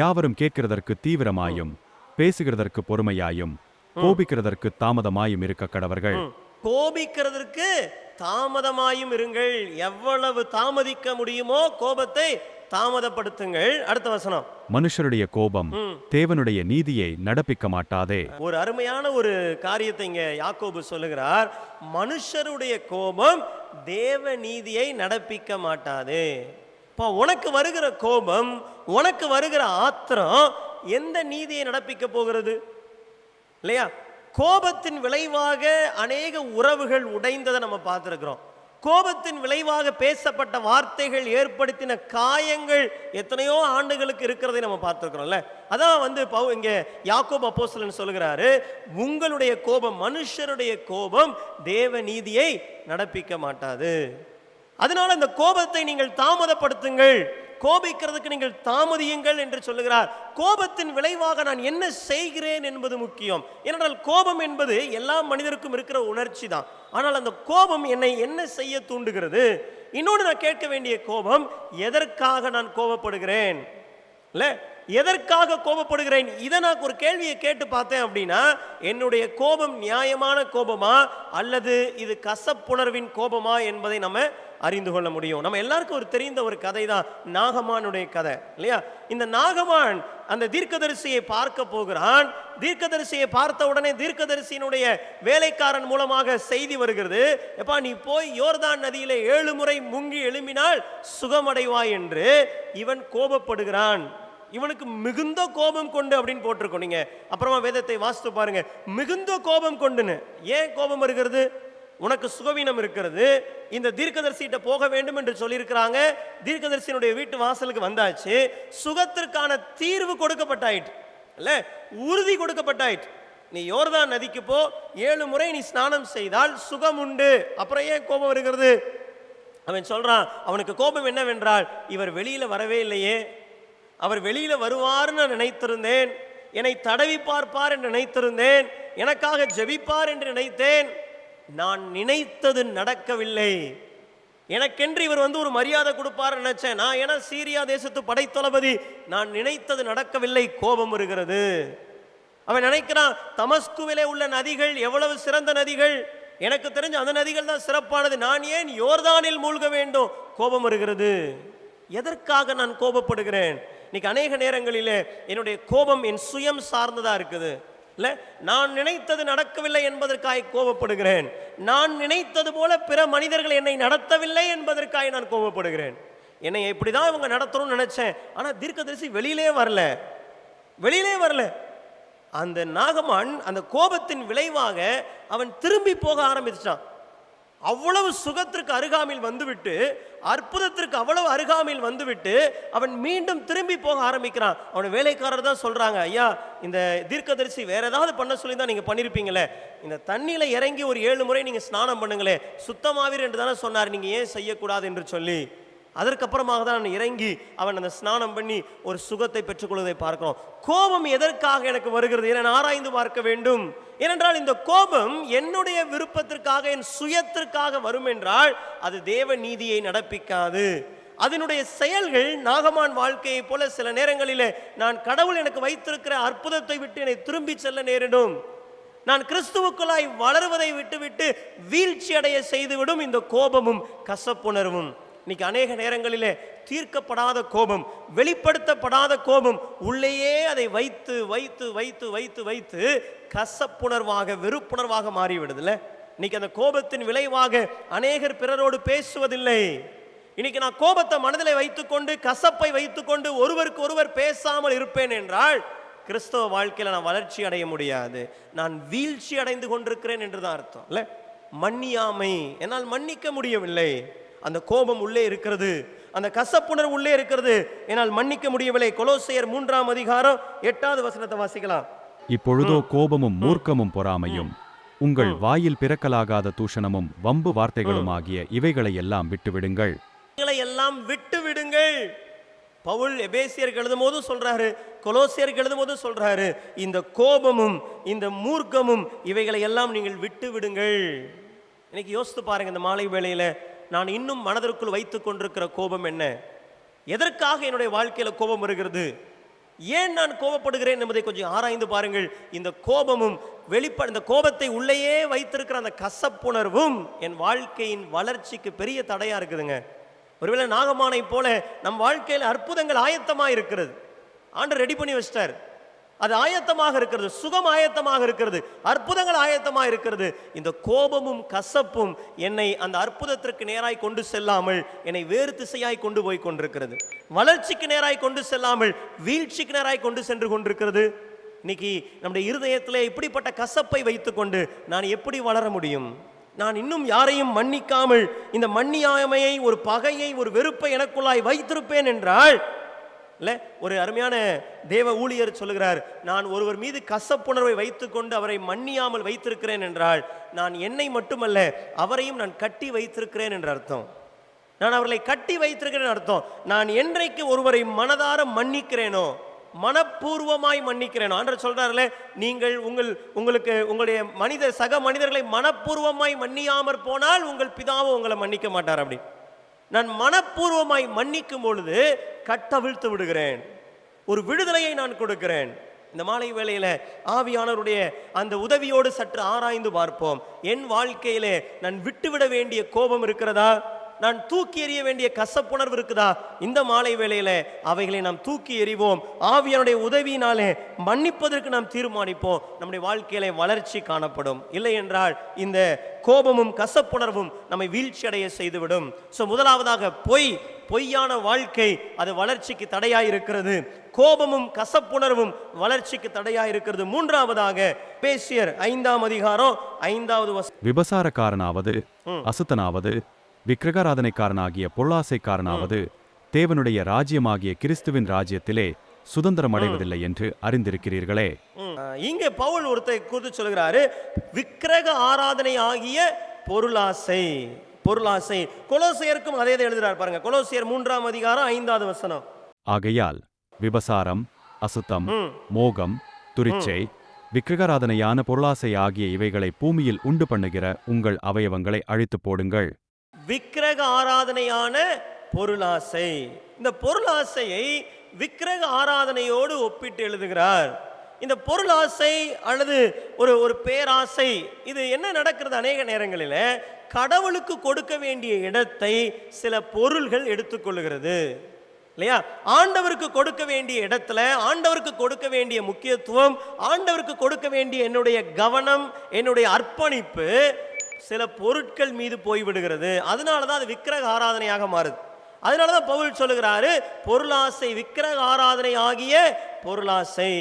யாவரும் கேட்கிறதற்கு தீவிரமாயும் பேசுகிறதற்கு பொறுமையாயும் கோபிக்கிறதற்கு தாமதமாயும் இருக்க கடவர்கள். கோபிக்கிறதற்கு தாமதமாயும் இருங்கள். எவ்வளவு தாமதிக்க முடியுமோ கோபத்தை தாமதப்படுத்துங்கள். அடுத்த வசனம், மனுஷருடைய கோபம் தேவனுடைய நீதியை நடப்பிக்க மாட்டாதே. ஒரு அருமையான ஒரு காரியத்தை இங்க யாக்கோபு சொல்லுகிறார். மனுஷருடைய கோபம் தேவ நீதியை நடப்பிக்க மாட்டாதே. உனக்கு வருகிற கோபம், உனக்கு வருகிற ஆத்திரம் எந்த நீதியை நடப்பிக்க போகிறது இல்லையா? கோபத்தின் விளைவாக அநேக உறவுகள் உடைந்ததை நம்ம பார்த்திருக்கிறோம். கோபத்தின் விளைவாக பேசப்பட்ட வார்த்தைகள் ஏற்படுத்தின காயங்கள் எத்தனையோ ஆண்டுகளுக்கு இருக்கிறதை நம்ம பார்த்திருக்கிறோம்ல. அதான் இங்க யாக்கோபு அப்போஸ்தலன் சொல்லுகிறாரு, உங்களுடைய கோபம், மனுஷருடைய கோபம் தேவ நீதியை நடப்பிக்க மாட்டாது. அதனால அந்த கோபத்தை நீங்கள் தாமதப்படுத்துங்கள், கோபிக்கிறதுக்கு நீங்கள் தாமதியுங்கள் என்று சொல்லுகிறார். கோபத்தின் விளைவாக நான் என்ன செய்கிறேன் என்பது முக்கியம். ஏனென்றால் கோபம் என்பது எல்லா மனிதருக்கும் இருக்கிற உணர்ச்சி தான். ஆனால் அந்த கோபம் என்னை என்ன செய்ய தூண்டுகிறது? இன்னொன்று நான் கேட்க வேண்டிய கோபம், எதற்காக நான் கோபப்படுகிறேன் இல்ல, எதற்காக கோபப்படுகிறேன்? இதை நான் ஒரு கேள்வியை கேட்டு பார்த்தேன் அப்படின்னா, என்னுடைய கோபம் நியாயமான கோபமா அல்லது இது கசப்புணர்வின் கோபமா என்பதை நம்ம அறிந்து கொள்ள முடியும். நம்ம எல்லாருக்கும் ஒரு தெரிந்த ஒரு கதை தான் நாகமானுடைய கதை இல்லையா? இந்த நாகமான் அந்த தீர்க்கதரிசியை பார்க்க போகிறான். தீர்க்கதரிசியை பார்த்த உடனே தீர்க்கதரிசியினுடைய வேலைக்காரன் மூலமாக செய்தி வருகிறது, எப்பா நீ போய் யோர்தான் நதியிலே 7 முறை முங்கி எழும்பினால் சுகமடைவாய் என்று. இவன் கோபப்படுகிறான். இவனுக்கு மிகுந்த கோபம் கொண்டு அப்படின்னு போட்டிருக்கோம். நீங்க அப்புறமா வேதத்தை வாசித்து பாருங்க, மிகுந்த கோபம் கொண்டுன்னு. ஏன் கோபம் வருகிறது? உனக்கு சுகவீனம் இருக்கிறது, இந்த தீர்க்கதரிசிட்ட போக வேண்டும் என்று சொல்லியிருக்கிறாங்க. தீர்க்கதரிசியினுடைய வீட்டு வாசலுக்கு வந்தாச்சு, சுகத்திற்கான தீர்வு கொடுக்கப்பட்டாயிற்று இல்ல, உறுதி கொடுக்கப்பட்டாயிற்று. நீ யோர்தான் நதிக்கு போ, 7 முறை நீ ஸ்நானம் செய்தால் சுகம் உண்டு. அப்புறம் ஏன் கோபம் வருகிறது? அவன் சொல்றான், அவனுக்கு கோபம் என்னவென்றால், இவர் வெளியில வரவே இல்லையே, அவர் வெளியில வருவார்னு நான் நினைத்திருந்தேன், என்னை தடவி பார்ப்பார் என்று நினைத்திருந்தேன், எனக்காக ஜெபிப்பார் என்று நினைத்தேன், நான் நினைத்தது நடக்கவில்லை. எனக்கென்று இவர் ஒரு மரியாதை கொடுப்பார் நினைச்சேன், நான் என சீரியா தேசத்து படைத்தளபதி, நான் நினைத்தது நடக்கவில்லை, கோபம் வருகிறது. அவன் நினைக்கிறான், தமஸ்குவிலே உள்ள நதிகள் எவ்வளவு சிறந்த நதிகள், எனக்கு தெரிஞ்ச அந்த நதிகள் தான் சிறப்பானது, நான் ஏன் யோர்தானில் மூழ்க வேண்டும், கோபம் வருகிறது. எதற்காக நான் கோபப்படுகிறேன்? இன்னைக்கு அநேக நேரங்களிலே என்னுடைய கோபம் என் சுயம் சார்ந்ததா இருக்குது. இல்லை, நான் நினைத்தது நடக்கவில்லை என்பதற்காக கோபப்படுகிறேன். நான் நினைத்தது போல பிற மனிதர்கள் என்னை நடத்தவில்லை என்பதற்காக நான் கோபப்படுகிறேன். என்னை இப்படிதான் இவங்க நடத்தணும்னு நினைச்சேன், ஆனால் தீர்க்கதரிசி வெளியிலே வரல. அந்த நாகமான் அந்த கோபத்தின் விளைவாக அவன் திரும்பி போக ஆரம்பிச்சான். அவ்வளவு சுகத்திற்கு அருகாமையில் வந்துவிட்டு, அற்புதத்திற்கு அவ்வளவு அருகாமையில் வந்துவிட்டு அவன் மீண்டும் திரும்பி போக ஆரம்பிக்கிறான். அவன் வேலைக்காரர் தான் சொல்றாங்க, ஐயா இந்த தீர்க்கதரிசி வேற ஏதாவது பண்ண சொல்லி தான் நீங்க பண்ணிருப்பீங்களே, இந்த தண்ணியில இறங்கி ஒரு 7 முறை நீங்க ஸ்நானம் பண்ணுங்களே, சுத்தமாவீர் என்று தானே சொன்னார், நீங்க ஏன் செய்யக்கூடாது என்று சொல்லி அதற்கப்புறமாக தான் இறங்கி அவன் அந்த ஸ்நானம் பண்ணி ஒரு சுகத்தை பெற்றுக்கொள்வதை பார்க்கிறோம். கோபம் எதற்காக எனக்கு வருகிறது என ஆராய்ந்து பார்க்க வேண்டும். ஏனென்றால் இந்த கோபம் என்னுடைய விருப்பத்திற்காக, என் சுயத்திற்காக வரும் என்றால் அது தேவ நீதியை நடப்பிக்காது. அதனுடைய செயல்கள் நாகமான் வாழ்க்கையை போல சில நேரங்களிலே நான் கடவுள் எனக்கு வைத்திருக்கிற அற்புதத்தை விட்டு என்னை திரும்பி செல்ல நேரிடும். நான் கிறிஸ்துவுக்குள்ளாய் வளருவதை விட்டுவிட்டு வீழ்ச்சி அடைய செய்துவிடும் இந்த கோபமும் கசப்புணர்வும். இன்னைக்கு அநேக நேரங்களிலே தீர்க்கப்படாத கோபம், வெளிப்படுத்தப்படாத கோபம், உள்ளேயே அதை வைத்து வைத்து வைத்து வைத்து வைத்து கசப்புணர்வாக, வெறுப்புணர்வாக மாறிவிடுதுல்ல. இன்னைக்கு அந்த கோபத்தின் விளைவாக அநேகர் பிறரோடு பேசுவதில்லை. இன்னைக்கு நான் கோபத்தை மனதில் வைத்துக்கொண்டு, கசப்பை வைத்துக்கொண்டு ஒருவருக்கு ஒருவர் பேசாமல் இருப்பேன் என்றால் கிறிஸ்தவ வாழ்க்கையில் நான் வளர்ச்சி அடைய முடியாது, நான் வீழ்ச்சி அடைந்து கொண்டிருக்கிறேன் என்றுதான் அர்த்தம். இல்ல, மன்னியாமை, என்னால் மன்னிக்க முடியவில்லை, அந்த கோபம் உள்ளே இருக்கிறது, அந்த கசப்புணர்வு உள்ளே இருக்கிறது, என்னால் மன்னிக்க முடியவில்லை. கொலோசையர் 3ஆம் அதிகாரம் 8வது வசனத்தை வாசிக்கலாம். இப்பொழுதோ கோபமும் மூர்க்கமும் பொறாமையும் உங்கள் வாயில் பிறக்கலாகாத தூஷணமும் வம்பு வார்த்தைகளுமாகிய இவைகளை எல்லாம் விட்டுவிடுங்கள். பவுல் எபேசியருக்கு எழுதும் போது சொல்றாரு, கொலோசியருக்கு எழுதும் போது சொல்றாரு, இந்த கோபமும் இந்த மூர்க்கமும் இவைகளை எல்லாம் நீங்கள் விட்டு விடுங்கள். இன்னைக்கு யோசித்து பாருங்க, இந்த மாலை வேளையில நான் இன்னும் மனதிற்குள் வைத்துக் கொண்டிருக்கிற கோபம் என்ன? எதற்காக என்னுடைய வாழ்க்கையில கோபம் வருகிறது? ஏன் நான் கோபப்படுகிறேன் என்பதை கொஞ்சம் ஆராய்ந்து பாருங்கள். இந்த கோபமும் இந்த கோபத்தை உள்ளேயே வைத்திருக்கிற அந்த கசப்புணர்வும் என் வாழ்க்கையின் வளர்ச்சிக்கு பெரிய தடையா இருக்குதுங்க. ஒருவேளை நாகமானை போல நம் வாழ்க்கையில் அற்புதங்கள் ஆயத்தமாக இருக்கிறது, ஆண்டவர் ரெடி பண்ணி வச்சிட்டார், அது ஆயத்தமாக இருக்கிறது, சுகம் ஆயத்தமாக இருக்கிறது, அற்புதங்கள் ஆயத்தமாக இருக்கிறது. இந்த கோபமும் கசப்பும் என்னை அந்த அற்புதத்திற்கு நேராய் கொண்டு செல்லாமல் என்னை வேறு திசையாய் கொண்டு போய் கொண்டிருக்கிறது. வளர்ச்சிக்கு நேராய் கொண்டு செல்லாமல் வீழ்ச்சிக்கு நேராய் கொண்டு சென்று கொண்டிருக்கிறது. இன்னைக்கு நம்முடைய இருதயத்திலே இப்படிப்பட்ட கசப்பை வைத்துக்கொண்டு நான் எப்படி வளர முடியும்? நான் இன்னும் யாரையும் மன்னிக்காமல் இந்த மன்னியாமையை, ஒரு பகையை, ஒரு வெறுப்பை எனக்குள்ளாய் வைத்திருப்பேன் என்றால், இல்லை, ஒரு அருமையான தேவ ஊழியர் சொல்லுகிறார், நான் ஒருவர் மீது கசப்புணர்வை வைத்துக்கொண்டு அவரை மன்னியாமல் வைத்திருக்கிறேன் என்றால் நான் என்னை மட்டுமல்ல அவரையும் நான் கட்டி வைத்திருக்கிறேன் என்ற அர்த்தம். நான் அவர்களை கட்டி வைத்திருக்கிறேன் அர்த்தம். நான் என்றைக்கு ஒருவரை மனதார மன்னிக்கிறேனோ, மனப்பூர்வமாய் மன்னிக்கிறேனோ, ஆண்டவர் சொல்றாருல, நீங்கள் உங்களுக்கு உங்களுடைய சக மனிதர்களை மனப்பூர்வமாய் மன்னியாமற் போனால் உங்கள் பிதாவும் உங்களை மன்னிக்க மாட்டார். அப்படி நான் மனப்பூர்வமாய் மன்னிக்கும் பொழுது கட்டவிழ்த்து விடுகிறேன், ஒரு விடுதலையை நான் கொடுக்கிறேன். இந்த மாலை வேளையில ஆவியானவருடைய அந்த உதவியோடு சற்று ஆராய்ந்து பார்ப்போம். என் வாழ்க்கையிலே நான் விட்டுவிட வேண்டிய கோபம் இருக்கிறதா? நான் தூக்கி எறிய வேண்டிய கசப்புணர்வு இருக்குதா? இந்த மாலை வேளையில அவைகளை நாம் தூக்கி எறிவோம். ஆவியானுடைய உதவியினாலே மன்னிப்பதற்கு நாம் தீர்மானிப்போம். நம்முடைய வாழ்க்கையில வளர்ச்சி காணப்படும். இல்லை என்றால் இந்த கோபமும் கசப்புணர்வும் நம்மை வீழ்ச்சி அடைய செய்துவிடும். முதலாவதாக பொய்யான வாழ்க்கை, அது வளர்ச்சிக்கு தடையாய் இருக்கிறது. கோபமும் கசப்புணர்வும் வளர்ச்சிக்கு தடையாய் இருக்கிறது. மூன்றாவதாக எபேசியர் 5ஆம் அதிகாரம் 5வது வசனம், விபசாரக்காரனாவது அசுத்தனாவது விக்கிரகாராதனைக்காரனாகிய பொருளாசைக்காரனாவது தேவனுடைய ராஜ்யமாகிய கிறிஸ்துவின் ராஜ்யத்திலே சுதந்திரம் அடைவதில்லை என்று அறிந்திருக்கிறீர்களே. இங்கே பவுல் ஒருத்தரை குறித்து சொல்கிறாரு, விக்கிரக ஆராதனை ஆகிய பொருளாசை. பொருளாசை. கொலோசியருக்கும் அதே எழுதுறார் பாருங்க. கொலோசியர் 3ஆம் அதிகாரம் 5வது வசனம். ஆகையால் விபசாரம், அசுத்தம், மோகம், துரிச்சை, விக்கிரகாராதனையான பொருளாசை ஆகிய இவைகளை பூமியில் உண்டு பண்ணுகிற உங்கள் அவயவங்களை அழித்து போடுங்கள். விக்கிரக ஆராதனையான பொருளாசை. இந்த பொருளாசையை விக்கிரக ஆராதனையோடு ஒப்பிட்டு எழுதுகிறார். இந்த பொருளாசை அல்லது ஒரு பேராசை, இது என்ன நடக்கிறது? அநேக நேரங்களில் கடவுளுக்கு கொடுக்க வேண்டிய இடத்தை சில பொருள்கள் எடுத்துக்கொள்ளுகிறது இல்லையா? ஆண்டவருக்கு கொடுக்க வேண்டிய இடத்துல, ஆண்டவருக்கு கொடுக்க வேண்டிய முக்கியத்துவம், ஆண்டவருக்கு கொடுக்க வேண்டிய என்னுடைய கவனம், என்னுடைய அர்ப்பணிப்பு சில பொருட்கள் மீது போய்விடுகிறது. அதனால தான் அது விக்கிரக ஆராதனையாக மாறுது. அதனால தான் பவுல் சொல்லுகிறாரு, பொருளாசை, விக்கிரக ஆராதனை ஆகிய பொருளாசை.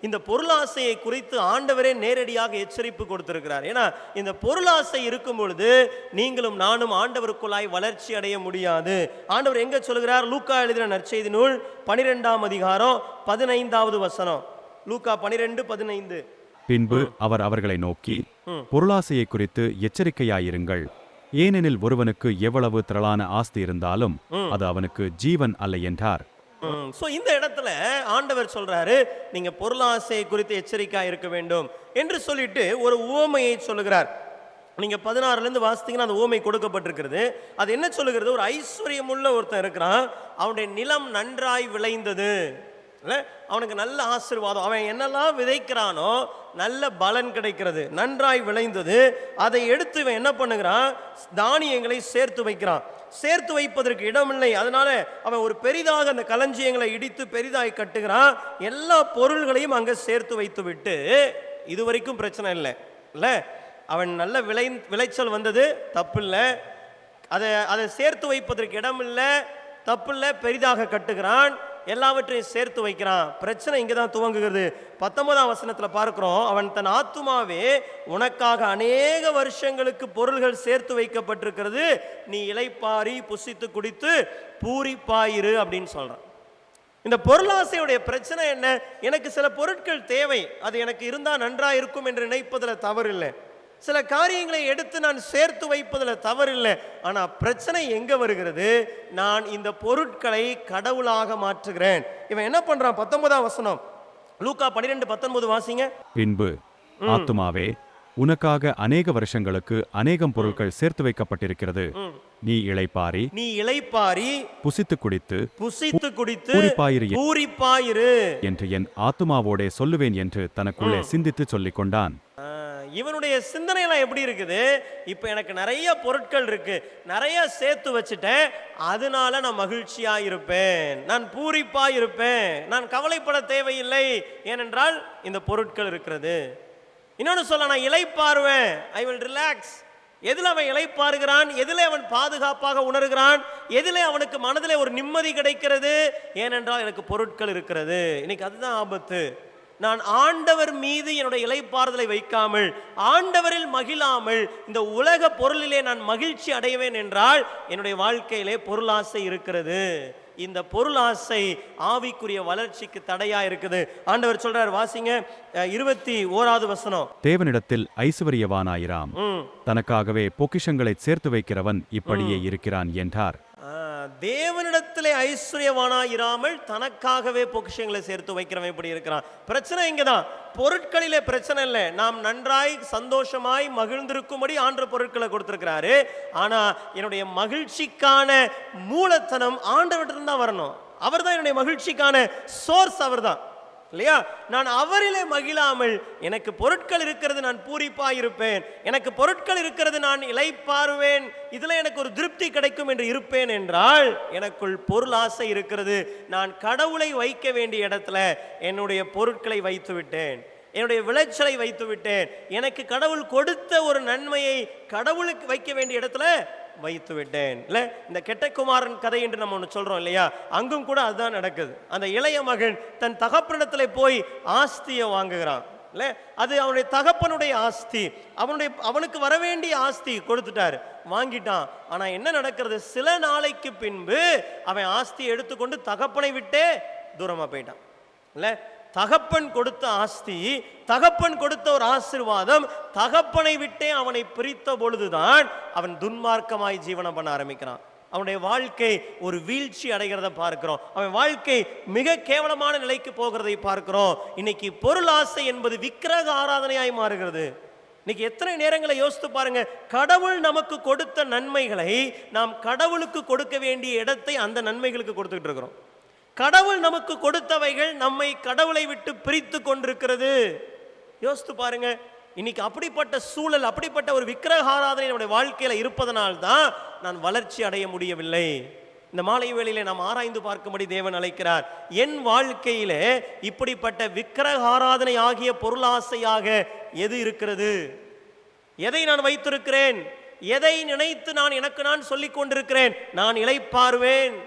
இந்த பொருளாசையை குறித்து ஆண்டவரே நேரடியாக எச்சரிப்பு கொடுத்திருக்கிறார். ஏன்னா இந்த பொருளாசை இருக்கும் பொழுது நீங்களும் நானும் ஆண்டவருக்குள்ளாய் வளர்ச்சி அடைய முடியாது. ஆண்டவர் எங்க சொல்லுகிறார்? லூக்கா எழுதின நற்செய்தி நூல் 12ஆம் அதிகாரம் 15வது வசனம். லூக்கா 12:15. பின்பு அவர் அவர்களை நோக்கி, பொருளாசையை குறித்து எச்சரிக்கையாயிருங்கள். ஏனெனில் ஒருவனுக்கு எவ்வளவு திரளான ஆஸ்தி இருந்தாலும் அது அவனுக்கு ஜீவன் அல்ல என்றார். இந்த இடத்துல ஆண்டவர் சொல்றாரு, நீங்க பொருளாசை குறித்து எச்சரிக்கையா இருக்க வேண்டும் என்று சொல்லிட்டு ஒரு உவமையை சொல்லுகிறார். நீங்க 16ல வாசித்தீங்கன்னா அந்த உவமை கொடுக்கப்பட்டிருக்கிறது. அது என்ன சொல்லுகிறது? ஒரு ஐஸ்வர்யமுள்ள ஒருத்தன் இருக்கிறான், அவனுடைய நிலம் நன்றாய் விளைந்தது, அவனுக்கு நல்ல ஆசீர்வாதம், அவன் என்னெல்லாம் விதைக்கிறானோ நல்ல பலன் கிடைக்கிறது, நன்றாய் விளைந்தது. அதை எடுத்து இவன் என்ன பண்ணுகிறான்? தானியங்களை சேர்த்து வைக்கிறான். சேர்த்து வைப்பதற்கு இடமில்லை, அதனால அவன் ஒரு பெரிதாக அந்த களஞ்சியங்களை இடித்து பெரிதாய் கட்டுகிறான். எல்லா பொருள்களையும் அங்கே சேர்த்து வைத்து விட்டு, இதுவரைக்கும் பிரச்சனை இல்லை, அவன் நல்ல விளைச்சல் வந்தது, தப்பு இல்லை, அதை சேர்த்து வைப்பதற்கு இடமில்லை, தப்பு இல்லை, பெரிதாக கட்டுகிறான், எல்லாவற்றையும் சேர்த்து வைக்கிறான். பிரச்சனை இங்கே தான் துவங்குகிறது. 19ஆம் வசனத்தில் பார்க்கிறோம், அவன் தன் ஆத்துமாவே உனக்காக அநேக வருஷங்களுக்கு பொருள்கள் சேர்த்து வைக்கப்பட்டிருக்கிறது, நீ இளைப்பாரி புசித்து குடித்து பூரிப்பாயிரு அப்படின்னு சொல்றான். இந்த பொருளாசையுடைய பிரச்சனை என்ன? எனக்கு சில பொருட்கள் தேவை, அது எனக்கு இருந்தால் நன்றா இருக்கும் என்று நினைப்பதில் தவறில்லை, சில காரியங்களை எடுத்து நான் சேர்த்து வைப்பதில் தவறில்லை. ஆனால் பிரச்சனை எங்க வருகிறது? நான் இந்த பொருட்களை கடவுளாக மாற்றுகிறேன். இவன் என்ன பண்றான்? 19ஆம் வசனம், லூக்கா 12:19 வாசிங்க. பின்பு ஆத்துமாவே உனக்காக அநேக வருஷங்களுக்கு அநேகம் பொருட்கள் சேர்த்து வைக்கப்பட்டிருக்கிறது, நீ இளைப்பாரி புசித்து குடித்து பூரிப்பாயிரு என்று என் ஆத்துமாவோடே சொல்லுவேன் என்று தனக்குள்ளே சிந்தித்து சொல்லிக் கொண்டான். இவனுடைய சிந்தனையெல்லாம் எப்படி இருக்குது? இப்ப எனக்கு நிறைய பொருட்கள் இருக்கு, நிறைய சேர்த்து வச்சுட்டேன், அதனால நான் மகிழ்ச்சியா இருப்பேன், நான் பூரிப்பா இருப்பேன், நான் கவலைப்பட தேவையில்லை, ஏனென்றால் இந்த பொருட்கள் இருக்கிறது. இன்னொன்னு சொல்ல, நான் இளைப்பாறுவேன், ஐ வில் ரிலாக்ஸ். எதில் அவன் இளைப்பாறுகிறான்? எதில் அவன் பாதுகாப்பாக உணர்கிறான்? எதில் அவனுக்கு மனதிலே ஒரு நிம்மதி கிடைக்கிறது? ஏனென்றால் எனக்கு பொருட்கள் இருக்கிறது. இன்னைக்கு அதுதான் ஆபத்து. நான் ஆண்டவர் மீது என்னுடைய இளைப்பாறுதலை வைக்காமல், ஆண்டவரில் மகிழாமல் இந்த உலக பொருளிலே நான் மகிழ்ச்சி அடைவேன் என்றால் என்னுடைய வாழ்க்கையிலே பொருளாசை இருக்கிறது. இந்த பொருளாசை ஆவிக்குரிய வளர்ச்சிக்கு தடையா இருக்குது. ஆண்டவர் சொல்றார், வாசிங்க 21வது வசனம். தேவனிடத்தில் ஐசுவரியவானாயிராம், தனக்காகவே பொக்கிஷங்களை சேர்த்து வைக்கிறவன் இப்படியே இருக்கிறான் என்றார். தேவனிடத்திலே ஐஸ்வர்யவானாயிராமல் தனக்காகவே பொக்கிஷங்களை சேர்த்து வைக்கிறவன் இப்படி இருக்கிறான். பிரச்சனை இங்கதான், பொருட்களிலே பிரச்சனை இல்லை. நாம் நன்றாய் சந்தோஷமாய் மகிழ்ந்திருக்கும்படி ஆண்டவர் பொருட்களை கொடுத்திருக்கிறாரு. ஆனா என்னுடைய மகிழ்ச்சிக்கான மூலத்தனம் ஆண்டவரிடம் தான் வரணும். அவர் தான் என்னுடைய மகிழ்ச்சிக்கான சோர்ஸ், அவர் தான் இல்லையா? நான் அவரிலே மகிழாமல், எனக்கு பொருட்கள் இருக்கிறது நான் பூரிப்பா இருப்பேன், எனக்கு பொருட்கள் இருக்கிறது நான் இளைப்பாறுவேன், இதுல எனக்கு ஒரு திருப்தி கிடைக்கும் என்று இருப்பேன் என்றால் எனக்குள் பொருள் ஆசை இருக்கிறது. நான் கடவுளை வைக்க வேண்டிய இடத்துல என்னுடைய பொருட்களை வைத்து விட்டேன், என்னுடைய விளைச்சலை வைத்து விட்டேன், எனக்கு கடவுள் கொடுத்த ஒரு நன்மையை கடவுளுக்கு வைக்க வேண்டிய இடத்துல வைத்து விட்டேன். இல்ல, இந்த கெட்டகுமாரன் கதை என்று நம்ம ஒன்று சொல்றோம் இல்லையா? அங்கும் கூட அதுதான் நடக்குது. அந்த இளைய மகன் தன் தகப்பனிடத்துல போய் ஆஸ்தியை வாங்குகிறான். இல்ல, அது அவனுடைய தகப்பனுடைய ஆஸ்தி, அவனுக்கு வர வேண்டிய ஆஸ்தி கொடுத்துட்டாரு, வாங்கிட்டான். ஆனா என்ன நடக்கிறது? சில நாளைக்கு பின்பு அவன் ஆஸ்தியை எடுத்துக்கொண்டு தகப்பனை விட்டே தூரமா போயிட்டான். இல்ல, தகப்பன் கொடுத்த ஆஸ்தி, தகப்பன் கொடுத்த ஒரு ஆசீர்வாதம், தகப்பனை விட்டே அவனை பிரித்த பொழுதுதான் அவன் துன்மார்க்கமாய் ஜீவனம் பண்ண ஆரம்பிக்கிறான். அவனுடைய வாழ்க்கை ஒரு வீழ்ச்சி அடைகிறத பார்க்கிறோம். அவன் வாழ்க்கை மிக கேவலமான நிலைக்கு போகிறதை பார்க்கிறோம். இன்னைக்கு பொருள் ஆசை என்பது விக்கிரக ஆராதனையாய் மாறுகிறது. இன்னைக்கு எத்தனை நேரங்களை யோசித்து பாருங்க. கடவுள் நமக்கு கொடுத்த நன்மைகளை நாம் கடவுளுக்கு கொடுக்க வேண்டிய இடத்தை அந்த நன்மைகளுக்கு கொடுத்துக்கிட்டு இருக்கிறோம். கடவுள் நமக்கு கொடுத்தவைகள் நம்மை கடவுளை விட்டு பிரித்து கொண்டிருக்கிறது. யோசித்து பாருங்க. இன்னைக்கு அப்படிப்பட்ட சூழல், அப்படிப்பட்ட ஒரு விக்கிரக ஆராதனை நம்முடைய வாழ்க்கையில இருப்பதனால்தான் நான் வளர்ச்சி அடைய முடியவில்லை. இந்த மாலை வேளையிலே நாம் ஆராய்ந்து பார்க்கும்படி தேவன் அழைக்கிறார். என் வாழ்க்கையிலே இப்படிப்பட்ட விக்கிரக ஆராதனை ஆகிய பொருளாசையாக எது இருக்கிறது? எதை நான் வைத்திருக்கிறேன்? எதை நினைத்து நான் எனக்கு நான் சொல்லிக் கொண்டிருக்கிறேன்? நான் இளைப்பாறுவேன்,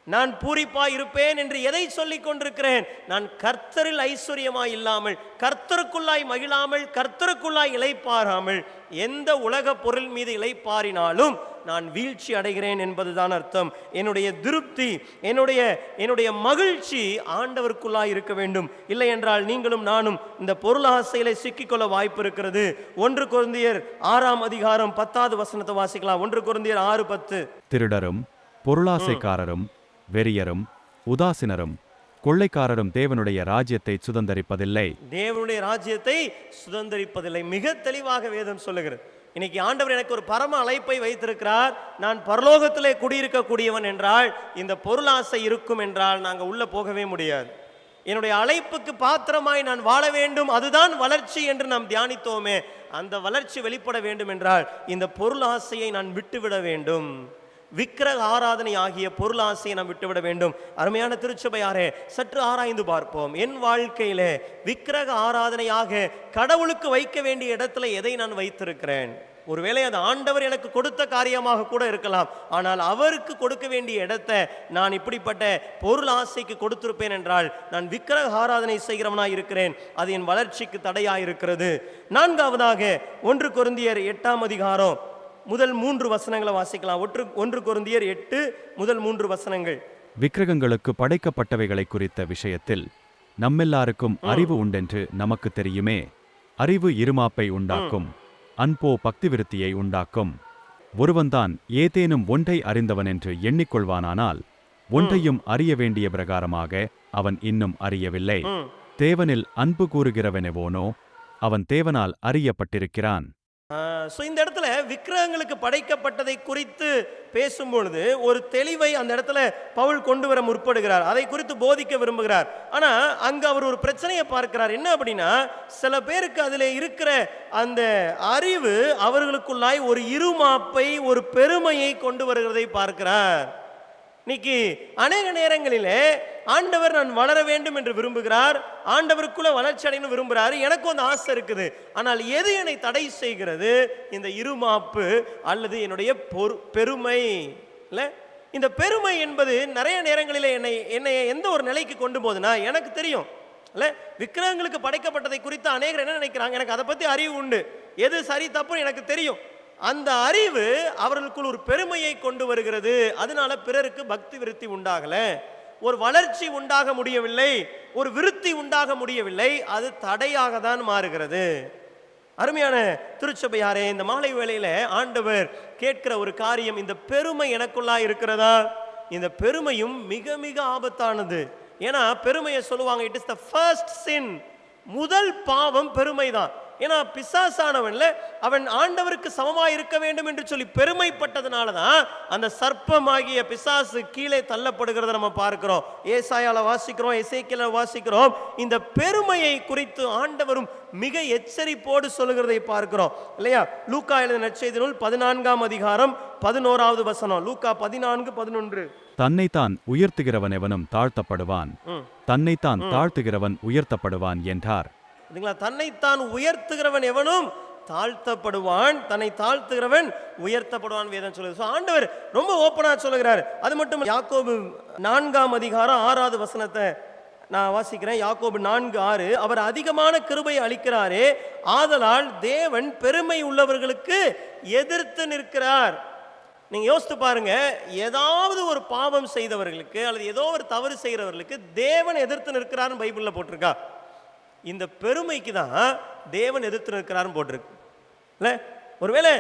நான் பூரிப்பாய் இருப்பேன் என்று எதை சொல்லிக் கொண்டிருக்கிறேன்? நான் கர்த்தரில் ஐஸ்வர்யமாய் இல்லாமல், கர்த்தருக்குள்ளாய் மகிழாமல், கர்த்தருக்குள்ளாய் இளைப்பாறாமல் எந்த உலக பொருள் மீது இளைப்பாறினாலும் நான் வீழ்ச்சி அடைகிறேன் என்பதுதான் அர்த்தம். என்னுடைய திருப்தி, என்னுடைய மகிழ்ச்சி ஆண்டவருக்குள்ளாய் இருக்க வேண்டும். இல்லை என்றால் நீங்களும் நானும் இந்த பொருளாசையில சிக்கிக்கொள்ள வாய்ப்பு இருக்கிறது. 1 கொரிந்தியர் 6ஆம் அதிகாரம் 10வது வசனத்தை வாசிக்கலாம். 1 கொரிந்தியர் 6:10. திருடரும் பொருளாசைக்காரரும் வெறியரும் உதாசீனரும் கொள்ளைக்காரரும் தேவனுடைய ராஜ்யத்தை சுதந்தரிப்பதில்லை. தேவனுடைய ராஜ்யத்தை சுதந்தரிப்பதில்லை. மிக தெளிவாக வேதம் சொல்லுகிறது. இன்னைக்கு ஆண்டவர் எனக்கு ஒரு பரம அழைப்பை வைத்திருக்கிறார். நான் பரலோகத்திலே குடியிருக்கக்கூடியவன் என்றால், இந்த பொருளாசை இருக்கும் என்றால் நாங்கள் உள்ள போகவே முடியாது. என்னுடைய அழைப்புக்கு பாத்திரமாய் நான் வாழ வேண்டும், அதுதான் வளர்ச்சி என்று நாம் தியானித்தோமே. அந்த வளர்ச்சி வெளிப்பட வேண்டும் என்றால் இந்த பொருளாசையை நான் விட்டுவிட வேண்டும். விக்கிரக ஆராதனை ஆகிய பொருளாசையை நாம் விட்டுவிட வேண்டும். அருமையான திருச்சபையாரே, சற்று ஆராய்ந்து பார்ப்போம். என் வாழ்க்கையில விக்கிரக ஆராதனையாக கடவுளுக்கு வைக்க வேண்டிய இடத்துல எதை நான் வைத்திருக்கிறேன்? ஒருவேளை அது ஆண்டவர் எனக்கு கொடுத்த காரியமாக கூட இருக்கலாம். ஆனால் அவருக்கு கொடுக்க வேண்டிய இடத்தை நான் இப்படிப்பட்ட பொருள் ஆசைக்கு கொடுத்திருப்பேன் என்றால் நான் விக்கிரக ஆராதனை செய்கிறவனாய் இருக்கிறேன். அது என் வளர்ச்சிக்கு தடையாக இருக்கிறது. 4ஆவதாக 1 கொரிந்தியர் 8ஆம் அதிகாரம் முதல் 3 வசனங்களை வாசிக்கலாம். 1 கொரிந்தியர் 8 முதல் 3 வசனங்கள். விக்கிரகங்களுக்கு படைக்கப்பட்டவைகளை குறித்த விஷயத்தில் நம்மெல்லாருக்கும் அறிவு உண்டென்று நமக்கு தெரியுமே. அறிவு இருமாப்பை உண்டாக்கும், அன்போ பக்தி விருத்தியை உண்டாக்கும். ஒருவன்தான் ஏதேனும் ஒன்றை அறிந்தவன் என்று எண்ணிக்கொள்வானானால் ஒன்றையும் அறிய வேண்டிய பிரகாரமாக அவன் இன்னும் அறியவில்லை. தேவனில் அன்பு கூறுகிறவனெவோனோ அவன் தேவனால் அறியப்பட்டிருக்கிறான். இந்த இடத்துல விக்கிரகங்களுக்கு படைக்கப்பட்டதை குறித்து பேசும்பொழுது ஒரு தெளிவை அந்த இடத்துல பவுல் கொண்டு வர முற்படுகிறார். அதை குறித்து போதிக்க விரும்புகிறார். ஆனா அங்க அவர் ஒரு பிரச்சனையை பார்க்கிறார். என்ன அப்படின்னா, சில பேருக்கு அதில் இருக்கிற அந்த அறிவு அவர்களுக்குள்ளாய் ஒரு இருமாப்பை, ஒரு பெருமையை கொண்டு வருகிறதை பார்க்கிறார். இன்னைக்கு அநேக நேரங்களிலே ஆண்டவர் நான் வளர வேண்டும் என்று விரும்புகிறார், ஆண்டவருக்குள்ள வளர்ச்சி அடையணும் விரும்புகிறாரு, எனக்கும் அந்த ஆசை இருக்குது. ஆனால் எது என்னை தடை செய்கிறது? இந்த இருமாப்பு அல்லது என்னுடைய பெருமை. இல்லை, இந்த பெருமை என்பது நிறைய நேரங்களில் என்னை எந்த ஒரு நிலைக்கு கொண்டு போகுதுன்னா, எனக்கு தெரியும் இல்லை, விக்கிரகங்களுக்கு படைக்கப்பட்டதை குறித்து அநேகர் என்ன நினைக்கிறாங்க, எனக்கு அதை பற்றி அறிவு உண்டு, எது சரி தப்புன்னு எனக்கு தெரியும். அந்த அறிவு அவர்களுக்குள் ஒரு பெருமையை கொண்டு வருகிறது. அதனால பிறருக்கு பக்தி விருத்தி உண்டாகல, ஒரு வளர்ச்சி உண்டாக முடியவில்லை, ஒரு விருத்தி உண்டாக முடியவில்லை. அது தடையாக தான் மாறுகிறது. அருமையான திருச்சபையாரே, இந்த மாலை வேளையில ஆண்டவர் கேட்கிற ஒரு காரியம், இந்த பெருமை எனக்குள்ளா இருக்கிறதா? இந்த பெருமையும் மிக மிக ஆபத்தானது. ஏன்னா பெருமையை சொல்லுவாங்க, இட் இஸ் த ஃபர்ஸ்ட் சின். முதல் பாவம் பெருமைதான். ஏன்னா பிசாசானவன்ல அவன் ஆண்டவருக்கு சமமாக இருக்க வேண்டும் என்று சொல்லி பெருமைப்பட்டதுனால தான் அந்த சர்ப்பமாகிய பிசாசு கீழே தள்ளப்படுகிறத நம்ம பார்க்கிறோம். ஏசாயால வாசிக்கிறோம், எசேக்கியேல வாசிக்கிறோம். இந்த பெருமையை குறித்து ஆண்டவரும் மிக எச்சரிப்போடு சொல்லுகிறதை பார்க்கிறோம் இல்லையா? லூக்கா எழுதின நற்செய்தி நூல் 14ஆம் அதிகாரம் 11வது வசனம். லூக்கா 14:11. தன்னைத்தான் உயர்த்துகிறவன் எவனும் தாழ்த்தப்படுவான், தன்னைத்தான் தாழ்த்துகிறவன் உயர்த்தப்படுவான் என்றார். தன்னைத்தான் உயர்த்துகிறவன் எவனும் தாழ்த்தப்படுவான், தன்னை தாழ்த்துகிறவன் உயர்த்தப்படுவான் வேதம் சொல்லுது. ஆண்டவர் ரொம்ப ஓப்பனா சொல்லுகிறார். அது மட்டும் யாக்கோபு 4ஆம் அதிகாரம் 6வது வசனத்தை நான் வாசிக்கிறேன். யாக்கோபு 4:6. அவர் அதிகமான கிருபை அளிக்கிறாரே, ஆதலால் தேவன் பெருமை உள்ளவர்களுக்கு எதிர்த்து நிற்கிறார். நீங்க யோசித்து பாருங்க, ஏதாவது ஒரு பாவம் செய்தவர்களுக்கு அல்லது ஏதோ ஒரு தவறு செய்கிறவர்களுக்கு தேவன் எதிர்த்து நிற்கிறார்னு பைபிள்ல போட்டிருக்கா? இந்த பெருமைக்கு தான் தேவன் எதிர்த்து நிற்கிறார்னு போட்டிருக்கு இல்ல? ஒருவேளை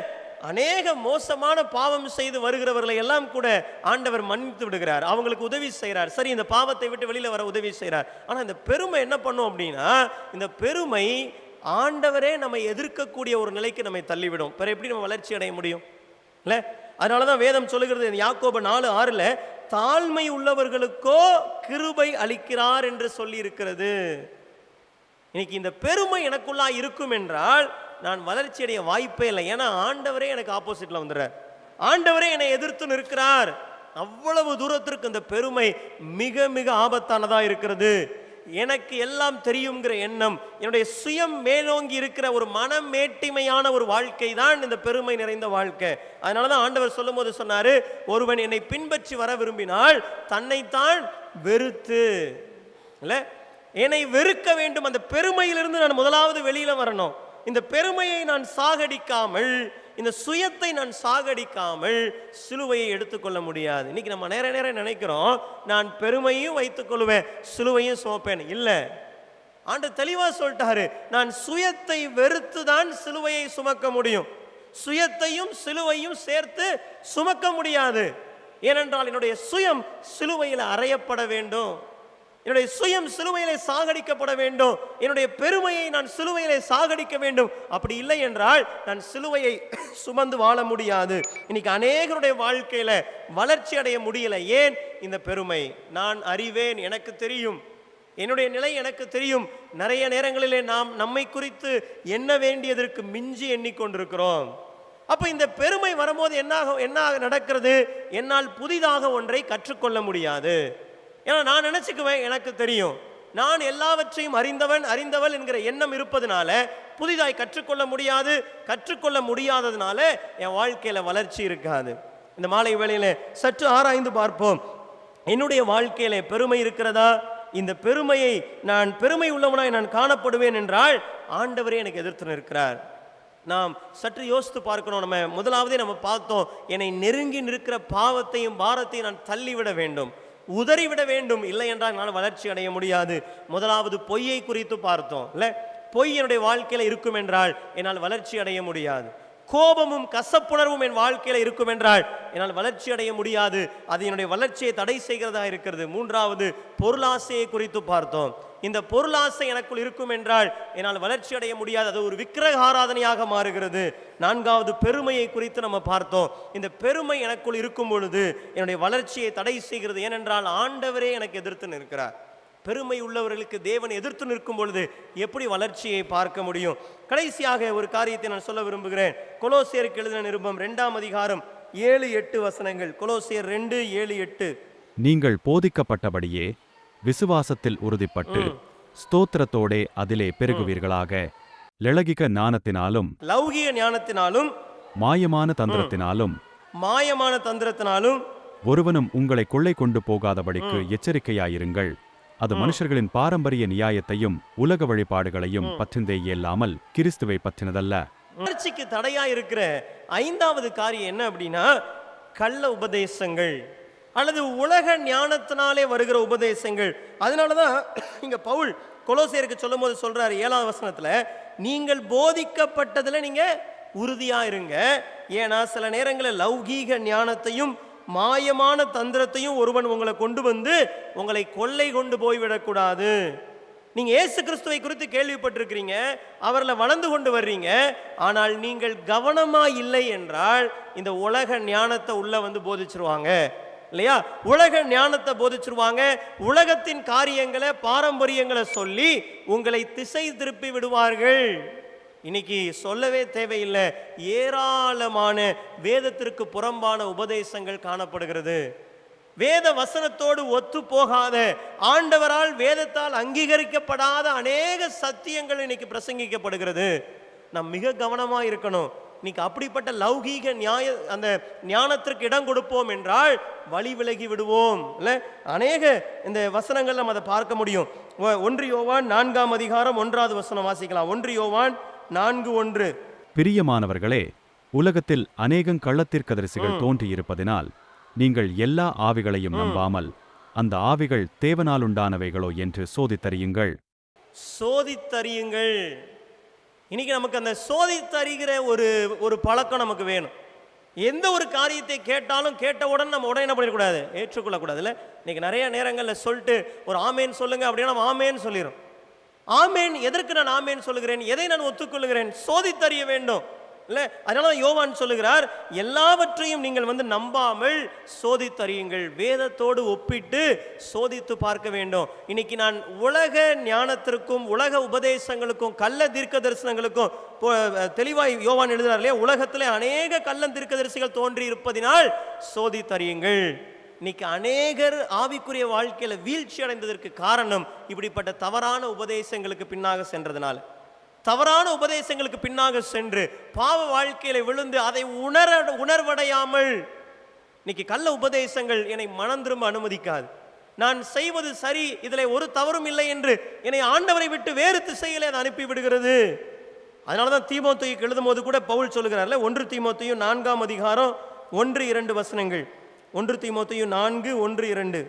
அநேக மோசமான பாவம் செய்து வருகிறவர்களை எல்லாம் கூட ஆண்டவர் மன்னித்து விடுகிறார், அவங்களுக்கு உதவி செய்கிறார், சரி இந்த பாவத்தை விட்டு வெளியில வர உதவி செய்கிறார். ஆனா இந்த பெருமை என்ன பண்ணும் அப்படின்னா, இந்த பெருமை ஆண்டவரே நம்ம எதிர்க்கக்கூடிய ஒரு நிலைக்கு நம்மை தள்ளிவிடும். பிற எப்படி நம்ம வளர்ச்சி அடைய முடியும் இல்ல? அதனாலதான் வேதம் சொல்லுகிறது யாக்கோபு 4:6 தாழ்மை உள்ளவர்களுக்கோ கிருபை அளிக்கிறார் என்று சொல்லி இருக்கிறது. இன்னைக்கு இந்த பெருமை எனக்குள்ளா இருக்கும் என்றால் நான் வளர்ச்சி அடைய வாய்ப்பே இல்லை. ஏன்னா ஆண்டவரே எனக்கு ஆப்போசிட்ல வந்துடுறார், ஆண்டவரே என்னை எதிர்த்து நிற்கிறார். அவ்வளவு தூரத்திற்கு இந்த பெருமை மிக மிக ஆபத்தானதா இருக்கிறது. எனக்கு எல்லாம் தெரியுங்கிற எண்ணம், என்னுடைய சுயம் மேலோங்கி இருக்கிற ஒரு மனம் மேட்டிமையான ஒரு வாழ்க்கை தான் இந்த பெருமை நிறைந்த வாழ்க்கை. அதனாலதான் ஆண்டவர் சொல்லும் போது சொன்னாரு, ஒருவன் என்னை பின்பற்றி வர விரும்பினால் தன்னைத்தான் வெறுத்து இல்ல, என்னை வெறுக்க வேண்டும். அந்த பெருமையிலிருந்து நான் முதலாவது வெளியில வரணும். இந்த பெருமையை நான் சாகடிக்காமல், இந்த சுயத்தை நான் சாகடிக்காமல் சிலுவையை எடுத்துக்கொள்ள முடியாது. இன்னைக்கு நம்ம நேரம் நினைக்கிறோம், நான் பெருமையும் வைத்துக் கொள்வேன் சிலுவையும் சுமப்பேன். இல்லை, ஆண்டவர் தெளிவா சொல்லிட்டாரு, நான் சுயத்தை வெறுத்து தான் சிலுவையை சுமக்க முடியும். சுயத்தையும் சிலுவையும் சேர்த்து சுமக்க முடியாது. ஏனென்றால் என்னுடைய சுயம் சிலுவையில் அறையப்பட வேண்டும், என்னுடைய சுயம் சிலுவையிலே சாகடிக்கப்பட வேண்டும், என்னுடைய பெருமையை நான் சிலுவையிலே சாகடிக்க வேண்டும். அப்படி இல்லை என்றால் நான் சிலுவையை சுமந்து வாழ முடியாது. இன்னைக்கு அநேகருடைய வாழ்க்கையில வளர்ச்சி அடைய முடியல. ஏன்? இந்த பெருமை. நான் அறிவேன், எனக்கு தெரியும், என்னுடைய நிலை எனக்கு தெரியும். நிறைய நேரங்களிலே நாம் நம்மை குறித்து எண்ண வேண்டியதற்கு மிஞ்சி எண்ணிக்கொண்டிருக்கிறோம். அப்ப இந்த பெருமை வரும்போது என்ன நடக்கிறது? என்னால் புதிதாக ஒன்றை கற்றுக்கொள்ள முடியாது. ஏன்னா நான் நினைச்சுக்குவேன் எனக்கு தெரியும், நான் எல்லாவற்றையும் அறிந்தவள் என்கிற எண்ணம் இருப்பதனால புதிதாய் கற்றுக்கொள்ள முடியாது. கற்றுக்கொள்ள முடியாததுனால என் வாழ்க்கையில வளர்ச்சி இருக்காது. இந்த மாலை வேளையில சற்று ஆராய்ந்து பார்ப்போம், என்னுடைய வாழ்க்கையில பெருமை இருக்கிறதா? இந்த பெருமையை நான் பெருமை உள்ளவனாய் நான் காணப்படுவேன் என்றால் ஆண்டவரே எனக்கு எதிர்த்து நிற்கிறார். நாம் சற்று யோசித்து பார்க்கணும். நம்ம முதலாவதே நம்ம பார்த்தோம், என்னை நெருங்கி நிற்கிற பாவத்தையும் பாரத்தையும் நான் தள்ளிவிட வேண்டும், உதறிவிட வேண்டும். இல்லை என்றால் என்னால் வளர்ச்சி அடைய முடியாது. முதலாவது பொய்யை குறித்து பார்த்தோம் இல்ல? பொய் என்னுடைய வாழ்க்கையில இருக்கும் என்றால் என்னால் வளர்ச்சி அடைய முடியாது. கோபமும் கசப்புணர்வும் என் வாழ்க்கையில இருக்கும் என்றால் என்னால் வளர்ச்சி அடைய முடியாது. அது என்னுடைய வளர்ச்சியை தடை செய்கிறதா இருக்கிறது. மூன்றாவது பொருளாசையை குறித்து பார்த்தோம். இந்த பொருளாசை எனக்குள் இருக்கும் என்றால் என்னால் வளர்ச்சி அடைய முடியாது, அது ஒரு விக்கிரக ஆராதனையாக மாறுகிறது. நான்காவது பெருமையை குறித்து நம்ம பார்த்தோம். இந்த பெருமை எனக்குள் இருக்கும் பொழுது என்னுடைய வளர்ச்சியை தடை செய்கிறது. ஏனென்றால் ஆண்டவரே எனக்கு எதிர்த்து நிற்கிறார். பெருமை உள்ளவர்களுக்கு தேவன் எதிர்த்து நிற்கும் பொழுது எப்படி வளர்ச்சியை பார்க்க முடியும்? கடைசியாக ஒரு காரியத்தை நான் சொல்ல விரும்புகிறேன். கொலோசியருக்கு எழுதின நிருபம் 2ஆம் அதிகாரம் 7-8 வசனங்கள். கொலோசியர் 2:7-8. நீங்கள் போதிக்கப்பட்டபடியே விசுவாசத்தில் உறுதிப்பட்டு ஸ்தோத்திரத்தோடே அதிலே பெருகுவீர்களாக, லௌகிக ஞானத்தினாலும் மாயமான தந்திரத்தினாலும் ஒருவனும் உங்களை கொள்ளை கொண்டு போகாதபடிக்கு எச்சரிக்கையாயிருங்கள். அது மனுஷர்களின் பாரம்பரிய நியாயத்தையும் உலக வழிபாடுகளையும் பற்றிந்தே இயலாமல் கிறிஸ்துவை பற்றினதல்ல. வளர்ச்சிக்கு தடையா இருக்கிற 5வது காரியம் என்ன அப்படின்னா, கள்ள உபதேசங்கள் அல்லது உலக ஞானத்தினாலே வருகிற உபதேசங்கள். அதனாலதான் இங்க பவுல் கொலோசியருக்கு சொல்லும் போது சொல்றாரு 7ஆம் வசனத்துல, நீங்கள் போதிக்கப்பட்டதுல நீங்க உறுதியா இருங்க. ஏன்னா சில நேரங்களில் லௌகீக ஞானத்தையும் மாயமான தந்திரத்தையும் ஒருவன் உங்களை கொண்டு வந்து உங்களை கொள்ளை கொண்டு போய்விடக்கூடாது. நீங்க இயேசு கிறிஸ்துவை குறித்து கேள்விப்பட்டிருக்கிறீங்க, அவர்ல வளர்ந்து கொண்டு வர்றீங்க. ஆனால் நீங்கள் கவனமா இல்லை என்றால் இந்த உலக ஞானத்தை உள்ள வந்து போதிச்சிருவாங்க இல்லையா? உலக ஞானத்தை போதிச்சிருவாங்க. உலகத்தின் காரியங்களை பாரம்பரியங்களை சொல்லி உங்களை திசை திருப்பி விடுவார்கள். இன்னைக்கு சொல்லவே தேவையில்லை, ஏராளமான வேதத்திற்கு புறம்பான உபதேசங்கள் காணப்படுகிறது. வேத வசனத்தோடு ஒத்து போகாத, ஆண்டவரால் வேதத்தால் அங்கீகரிக்கப்படாத அநேக சத்தியங்கள் இன்னைக்கு பிரசங்கிக்கப்படுகிறது. நாம் மிக கவனமா இருக்கணும். இன்னைக்கு அப்படிப்பட்ட லௌகீக அந்த ஞானத்திற்கு இடம் கொடுப்போம் என்றால் வழி விலகி விடுவோம் இல்ல? அநேக இந்த வசனங்கள் நம்ம அதை பார்க்க முடியும். 1 யோவான் 4ஆம் அதிகாரம் 1வது வசனம் வாசிக்கலாம். 1 யோவான் 4:1. பிரியமானவர்களே, உலகத்தில் அநேகங் கள்ளத்தீர்க்கதரிசிகள் தோன்றியிருப்பதினால் நீங்கள் எல்லா ஆவிகளையும் நம்பாமல் அந்த ஆவிகள் தேவனாலுண்டானவைகளோ என்று சோதித்தறியுங்கள். சோதித்தறியுங்கள். இன்னைக்கு நமக்கு அந்த சோதித்தறிகிற ஒரு பழக்கம் நமக்கு வேணும். எந்த ஒரு காரியத்தை கேட்டாலும் கேட்டவுடன் நம்ம உடனே என்ன பண்ணிடக்கூடாது, ஏற்றுக்கொள்ளக்கூடாதுல்ல. இன்னைக்கு நிறைய நேரங்களில் சொல்லிட்டு ஒரு ஆமேன் சொல்லுங்க அப்படின்னா நம்ம ஆமேன்னு சொல்லிடும். ஆமேன் எதற்கு நான் ஆமேன் சொல்லுகிறேன், எதை நான் ஒத்துக்கொள்ளுகிறேன், சோதித்தறிய வேண்டும் இல்லை. அதனால யோவான் சொல்லுகிறார், எல்லாவற்றையும் நீங்கள் நம்பாமல் சோதித்தறியுங்கள், வேதத்தோடு ஒப்பிட்டு சோதித்து பார்க்க வேண்டும். இன்னைக்கு நான் உலக ஞானத்திற்கும் உலக உபதேசங்களுக்கும் கள்ள தீர்க்க தரிசனங்களுக்கும் தெளிவாய் யோவான் எழுதுகிறார் இல்லையா, உலகத்திலே அநேக கள்ள தீர்க்க தரிசிகள் தோன்றி இருப்பதினால் சோதித்தறியுங்கள். இன்னைக்கு அநேகர் ஆவிக்குரிய வாழ்க்கையில வீழ்ச்சி அடைந்ததற்கு காரணம் இப்படிப்பட்ட தவறான உபதேசங்களுக்கு பின்னாக சென்றதுனால. தவறான உபதேசங்களுக்கு பின்னாக சென்று பாவ வாழ்க்கையில விழுந்து அதை உணர்வடையாமல், இன்னைக்கு கள்ள உபதேசங்கள் என்னை மனம் திரும்ப அனுமதிக்காது, நான் செய்வது சரி, இதில் ஒரு தவறும் இல்லை என்று என்னை ஆண்டவரை விட்டு வேறு திசையிலே அதை அனுப்பி விடுகிறது. அதனாலதான் தீமோத்தேயுக்கு எழுதும் போது கூட பவுல் சொல்லுகிறார்ல, 1 தீமோத்தேயு 4ஆம் அதிகாரம் 1-2 வசனங்கள். 1 தீமோத்தேயு 4:1-2.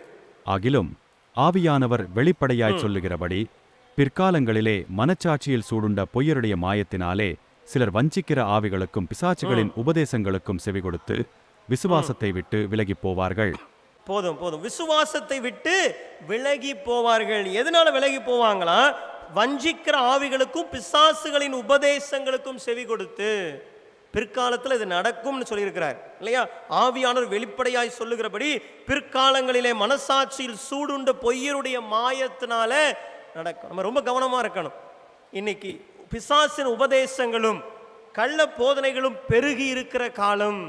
ஆகிலும் ஆவியானவர் வெளிப்படையாய் சொல்லுகிறபடி பிற்காலங்களிலே மனச்சாட்சியில் சூடுண்ட பொய்யருடைய மாயத்தினாலே சிலர் வஞ்சிக்கிற ஆவிகளுக்கும் பிசாசுகளின் உபதேசங்களுக்கும் செவி கொடுத்து விசுவாசத்தை விட்டு விலகி போவார்கள். போதும் போதும், விசுவாசத்தை விட்டு விலகி போவார்கள். எதனால விலகி போவாங்களா? வஞ்சிக்கிற ஆவிகளுக்கும் பிசாசுகளின் உபதேசங்களுக்கும் செவி கொடுத்து. பிற்காலத்தில் இது நடக்கும்னு சொல்லியிருக்கிறார் இல்லையா. ஆவியானவர் வெளிப்படையாய் சொல்லுகிறபடி பிற்காலங்களிலே மனசாட்சியில் சூடுண்ட பொய்யருடைய மாயத்தினால நடக்கும். நம்ம ரொம்ப கவனமா இருக்கணும். இன்னைக்கு பிசாசின் உபதேசங்களும் கள்ள போதனைகளும் பெருகி இருக்கிற காலம்.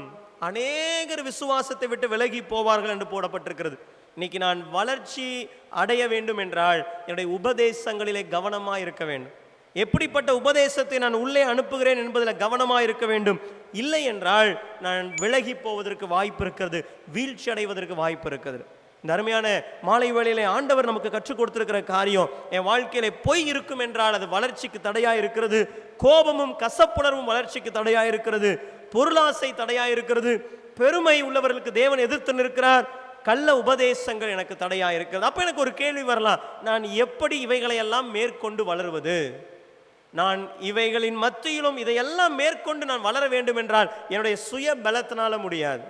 அநேகர் விசுவாசத்தை விட்டு விலகி போவார்கள் என்று போடப்பட்டிருக்கிறது. இன்னைக்கு நான் வளர்ச்சி அடைய வேண்டும் என்றால் என்னுடைய உபதேசங்களிலே கவனமாக இருக்க வேண்டும். எப்படிப்பட்ட உபதேசத்தை நான் உள்ளே அனுப்புகிறேன் என்பதில் கவனமாக இருக்க வேண்டும். இல்லை என்றால் நான் விலகி போவதற்கு வாய்ப்பு இருக்கிறது, வீழ்ச்சி அடைவதற்கு வாய்ப்பு இருக்கிறது. இந்த அருமையான மாலை வேளையிலே ஆண்டவர் நமக்கு கற்றுக் கொடுத்திருக்கிற காரியம், என் வாழ்க்கையில பொய் இருக்கும் என்றால் அது வளர்ச்சிக்கு தடையாக இருக்கிறது. கோபமும் கசப்புணர்வும் வளர்ச்சிக்கு தடையாக இருக்கிறது. பொருளாசை தடையாக இருக்கிறது. பெருமை உள்ளவர்களுக்கு தேவன் எதிர்த்து நிற்கிறார். கள்ள உபதேசங்கள் எனக்கு தடையாக இருக்கிறது. அப்ப எனக்கு ஒரு கேள்வி வரலாம், நான் எப்படி இவைகளை எல்லாம் மேற்கொண்டு வளருவது? நான் இவைகளின் மத்தியிலும் இதையெல்லாம் மேற்கொண்டு நான் வளர வேண்டும் என்றால் என்னுடைய சுய பலத்தினால முடியாது.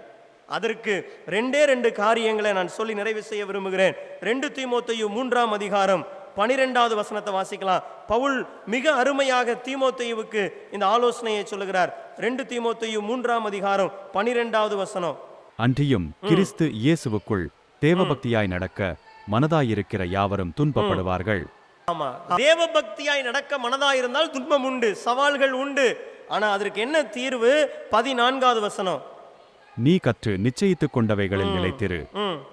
அதற்கு 2 காரியங்களை நான் சொல்லி நிறைவு செய்ய விரும்புகிறேன். 2 தீமோத்தேயு 3ஆம் அதிகாரம் 12வது வசனத்தை வாசிக்கலாம். பவுல் மிக அருமையாக தீமோத்தேயுவுக்கு இந்த ஆலோசனையை சொல்லுகிறார். 2 தீமோத்தேயு 3ஆம் அதிகாரம் 12வது வசனம். அன்றியும் கிறிஸ்து இயேசுவுக்குள் தேவபக்தியாய் நடக்க மனதாயிருக்கிற யாவரும் துன்பப்படுவார்கள். ஆமா, தேவபக்தியாய் நடக்க மனதாயிருந்தால் துன்பம் உண்டு, சவால்கள் உண்டு. ஆனா அதற்கு என்ன தீர்வு? 14வது வசனம். நீ கற்று நிச்சயித்துக் கொண்டவைகளில் நிலைத்திரு,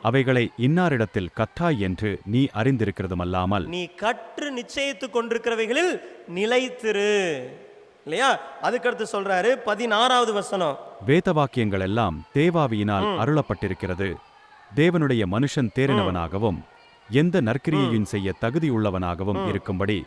அவைகளை இன்னாரிடத்தில் கற்றாய் என்று நீ அறிந்திருக்கிறதுமல்லாமல். நீ கற்று நிச்சயித்துக் கொண்டிருக்கிறவைகளில் நிலைத்திரு இல்லையா. அதுக்கடுத்து சொல்றாரு 16வது வசனம். வேத வாக்கியங்கள் எல்லாம் தேவாவியினால் அருளப்பட்டிருக்கிறது, தேவனுடைய மனுஷன் தேறினவனாகவும் எந்த நற்கிரியையும் செய்ய தகுதியுள்ளவனாகவும் இருக்கும்படி.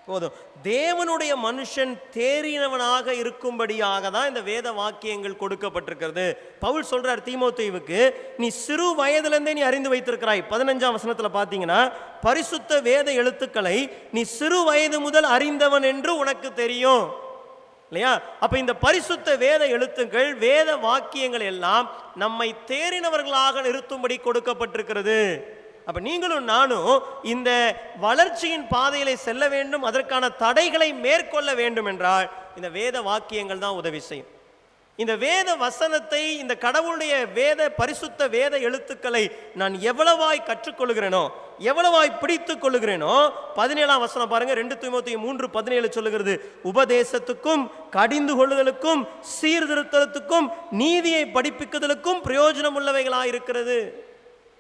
போதும், தேவனுடைய மனுஷன் தேறினவனாக இருக்கும்படியாக தான் இந்த வேத வாக்கியங்கள் கொடுக்கப்பட்டிருக்கிறது. பவுல் சொல்றார் தீமோத்தேயுவுக்கு, நீ சிறு வயதிலிருந்தே நீ அறிந்து வைத்திருக்கிறாய். 15ஆம் வசனத்துல பாத்தீங்கன்னா, பரிசுத்த வேத எழுத்துக்களை நீ சிறு வயது முதல் அறிந்தவன் என்று உனக்கு தெரியும் இல்லையா. அப்ப இந்த பரிசுத்த வேத எழுத்துக்கள், வேத வாக்கியங்கள் எல்லாம் நம்மை தேறினவர்களாக நிறுத்தும்படி கொடுக்கப்பட்டிருக்கிறது. அப்ப நீங்களும் நானும் இந்த வளர்ச்சியின் பாதையிலே செல்ல வேண்டும், அதற்கான தடைகளை மேற்கொள்ள வேண்டும் என்றால் இந்த வேத வாக்கியங்கள் தான் உதவி செய்யும். இந்த வேத வசனத்தை, இந்த கடவுளுடைய வேத பரிசுத்த வேத எழுத்துக்களை நான் எவ்வளவாய் கற்றுக்கொள்கிறேனோ, எவ்வளவாய் பிடித்துக் கொள்ளுகிறேனோ. 17ஆம் வசனம் பாருங்க. 2 தீமோத்தேயு 3:17 சொல்லுகிறது, உபதேசத்துக்கும் கடிந்து கொள்ளுதலுக்கும் சீர்திருத்தத்துக்கும் நீதியை படிப்பிக்குதலுக்கும் பிரயோஜனம் உள்ளவைகளாயிருக்கிறது.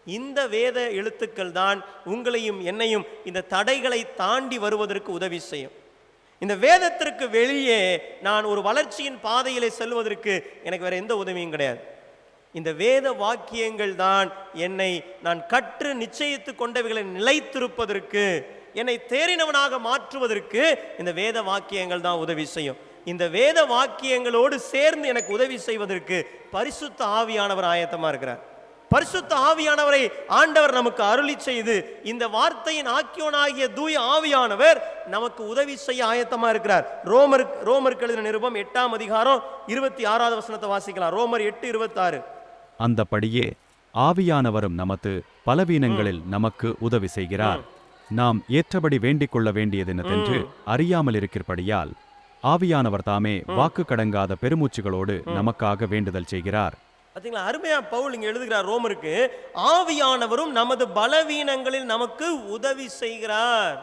இந்த வேத எழுத்துக்கள் தான் உங்களையும் என்னையும் இந்த தடைகளை தாண்டி வருவதற்கு உதவி செய்யும். இந்த வேதத்திற்கு வெளியே நான் ஒரு வளர்ச்சியின் பாதையிலே செல்வதற்கு எனக்கு வேற எந்த உதவியும் கிடையாது. இந்த வேத வாக்கியங்கள் தான் என்னை நான் கற்று நிச்சயித்து கொண்டவைகளை நிலைத்திருப்பதற்கு, என்னை தேறினவனாக மாற்றுவதற்கு இந்த வேத வாக்கியங்கள் தான் உதவி செய்யும். இந்த வேத வாக்கியங்களோடு சேர்ந்து எனக்கு உதவி செய்வதற்கு பரிசுத்த ஆவியானவர் ஆயத்தமா இருக்கிறார். பரிசுத்த ஆவியானவரை ஆண்டவர் நமக்கு அருளி செய்து இந்த வார்த்தையின் ஆக்கியோனாகிய தூய ஆவியானவர் நமக்கு உதவி செய்ய ஆயத்தமா இருக்கிறார். ரோமருக்கு எழுதின நிருபம் 8ஆம் அதிகாரம் 26வது வசனத்தை வாசிக்கலாம். ரோமர் 8:26. அந்தப்படியே ஆவியானவரும் நமது பலவீனங்களில் நமக்கு உதவி செய்கிறார். நாம் ஏற்றபடி வேண்டிக் கொள்ள வேண்டியதெனதென்று அறியாமல் இருக்கிறபடியால் ஆவியானவர் தாமே வாக்கு கடங்காத பெருமூச்சுகளோடு நமக்காக வேண்டுதல் செய்கிறார். பார்த்தீங்களா, அருமையா பவுல் இங்க எழுதுகிறார் ரோமருக்கு, ஆவியானவரும் நமது பலவீனங்களில் நமக்கு உதவி செய்கிறார்.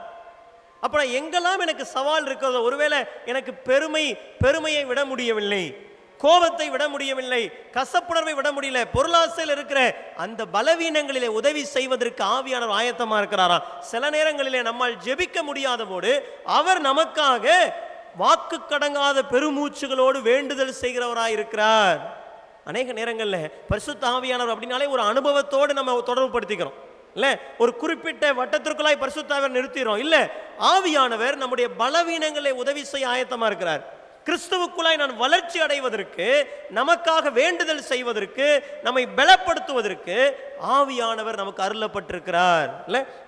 அப்ப எங்கெல்லாம் எனக்கு சவால் இருக்கிறதோ, ஒருவேளை எனக்கு பெருமையை விட முடியவில்லை, கோபத்தை விட முடியவில்லை, கசப்புணர்வை விட முடியல, பொருளாசையில் இருக்கிற அந்த பலவீனங்களிலே உதவி செய்வதற்கு ஆவியானவர் ஆயத்தமா இருக்கிறாரா. சில நேரங்களிலே நம்மால் ஜெபிக்க முடியாத போது அவர் நமக்காக வாக்கு கடங்காத பெருமூச்சுகளோடு வேண்டுதல் செய்கிறவராய் இருக்கிறார். அநேக நேரங்களில் பரிசுத்த ஆவியானவர் அப்படின்னாலே ஒரு அனுபவத்தோடு நம்ம தொடர்பு படுத்திக்கிறோம் இல்ல, ஒரு குறிப்பிட்ட வட்டத்திற்குள்ளாய் பரிசுத்த ஆவியானவர் நிறுத்திறோம் இல்ல. ஆவியானவர் நம்முடைய பலவீனங்களை உதவி செய்ய ஆயத்தமா இருக்கிறார். கிறிஸ்துவுக்குள்ளாய் நான் வளர்ச்சி அடைவதற்கு, நமக்காக வேண்டுதல் செய்வதற்கு, நம்மை பலப்படுத்துவதற்கு ஆவியானவர் நமக்கு அருளப்பட்டிருக்கிறார்.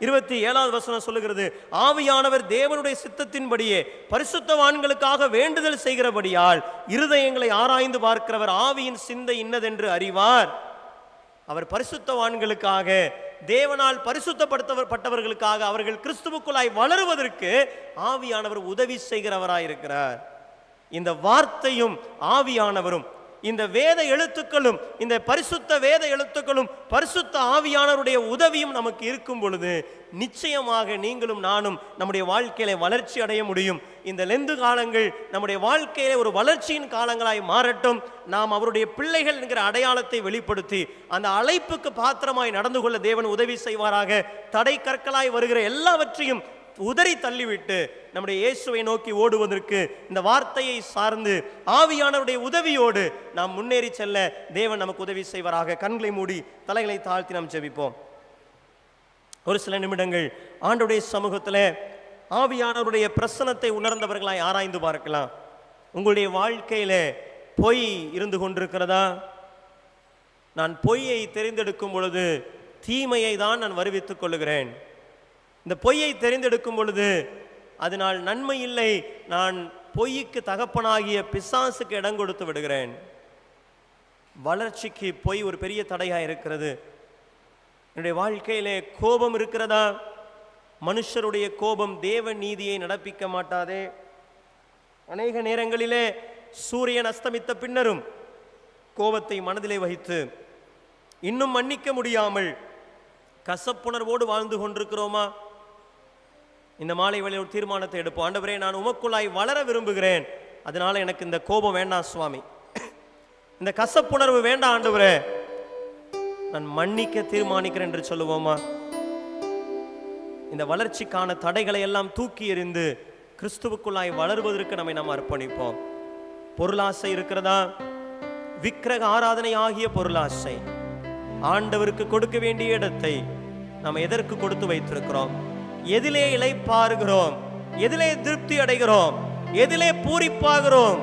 27வது வசனம் சொல்லுகிறது, ஆவியானவர் தேவனுடைய சித்தத்தின்படியே பரிசுத்தவான்களுக்காக வேண்டுதல் செய்கிறபடியால் இருதயங்களை ஆராய்ந்து பார்க்கிறவர் ஆவியின் சிந்தை இன்னதென்று அறிவார். அவர் பரிசுத்தவான்களுக்காக, தேவனால் பரிசுத்தப்படுத்தப்பட்டவர்களுக்காக, அவர்கள் கிறிஸ்துவுக்குள்ளாய் வளருவதற்கு ஆவியானவர் உதவி செய்கிறவராயிருக்கிறார். இந்த வார்த்தையும் ஆவியானவரும், இந்த வேத எழுத்துக்களும், இந்த பரிசுத்த வேத எழுத்துக்களும் பரிசுத்த ஆவியானவருடைய உதவியும் நமக்கு இருக்கும் பொழுது நிச்சயமாக நீங்களும் நானும் நம்முடைய வாழ்க்கையில வளர்ச்சி அடைய முடியும். இந்த லெந்து காலங்கள் நம்முடைய வாழ்க்கையில ஒரு வளர்ச்சியின் காலங்களாய் மாறட்டும். நாம் அவருடைய பிள்ளைகள் என்கிற அடையாளத்தை வெளிப்படுத்தி அந்த அழைப்புக்கு பாத்திரமாய் நடந்து கொள்ள தேவன் உதவி செய்வாராக. தடை கற்களாய் வருகிற எல்லாவற்றையும் உதறி தள்ளிவிட்டு நம்முடைய இயேசுவை நோக்கி ஓடுவதற்கு இந்த வார்த்தையை சார்ந்து ஆவியானவருடைய உதவியோடு நாம் முன்னேறி செல்ல தேவன் நமக்கு உதவி செய்வாராக. கண்களை மூடி தலைகளை தாழ்த்தி நாம் ஜெபிப்போம். ஒரு சில நிமிடங்கள் ஆண்டவருடைய சமூகத்தில் ஆவியானவருடைய பிரசன்னத்தை உணர்ந்தவர்களாய் ஆராய்ந்து பார்க்கலாம். உங்களுடைய வாழ்க்கையில பொய் இருந்து கொண்டிருக்கிறதா? நான் பொய்யை தெரிந்தெடுக்கும் பொழுது தீமையை தான் நான் வருவித்துக் கொள்ளுகிறேன். இந்த பொய்யை தெரிந்தெடுக்கும் பொழுது அதனால் நன்மை இல்லை, நான் பொய்க்கு தகப்பனாகிய பிசாசுக்கு இடம் கொடுத்து விடுகிறேன். வளர்ச்சிக்கு பொய் ஒரு பெரிய தடையாக இருக்கிறது. என்னுடைய வாழ்க்கையிலே கோபம் இருக்கிறதா? மனுஷருடைய கோபம் தேவ நீதியை நடப்பிக்க மாட்டாதே. அநேக நேரங்களிலே சூரியன் அஸ்தமித்த பின்னரும் கோபத்தை மனதிலே வைத்து இன்னும் மன்னிக்க முடியாமல் கசப்புணர்வோடு வாழ்ந்து கொண்டிருக்கிறோமா? இந்த மாலை வேளையில் ஒரு தீர்மானத்தை எடுப்போம். ஆண்டவரே, நான் உமக்குள்ளாய் வளர விரும்புகிறேன், அதனால எனக்கு இந்த கோபம் வேண்டாம் சுவாமி, இந்த கசப்புணர்வு வேண்டாம் ஆண்டவரே, நான் மன்னிக்க தீர்மானிக்கிறேன் என்று சொல்லுவோமா? இந்த வளர்ச்சிக்கான தடைகளை எல்லாம் தூக்கி எறிந்து கிறிஸ்துவுக்குள்ளாய் வளர்வதற்கு நம்மை நாம் அர்ப்பணிப்போம். பொருளாசை இருக்கிறதா? விக்கிரக ஆராதனை ஆகிய பொருளாசை, ஆண்டவருக்கு கொடுக்க வேண்டிய இடத்தை நாம் எதற்கு கொடுத்து வைத்திருக்கிறோம்? எதிலே இளைப்பாறுகிறோம்? எதிலே திருப்தி அடைகிறோம்? எதிலே பூரிப்பாகிறோம்?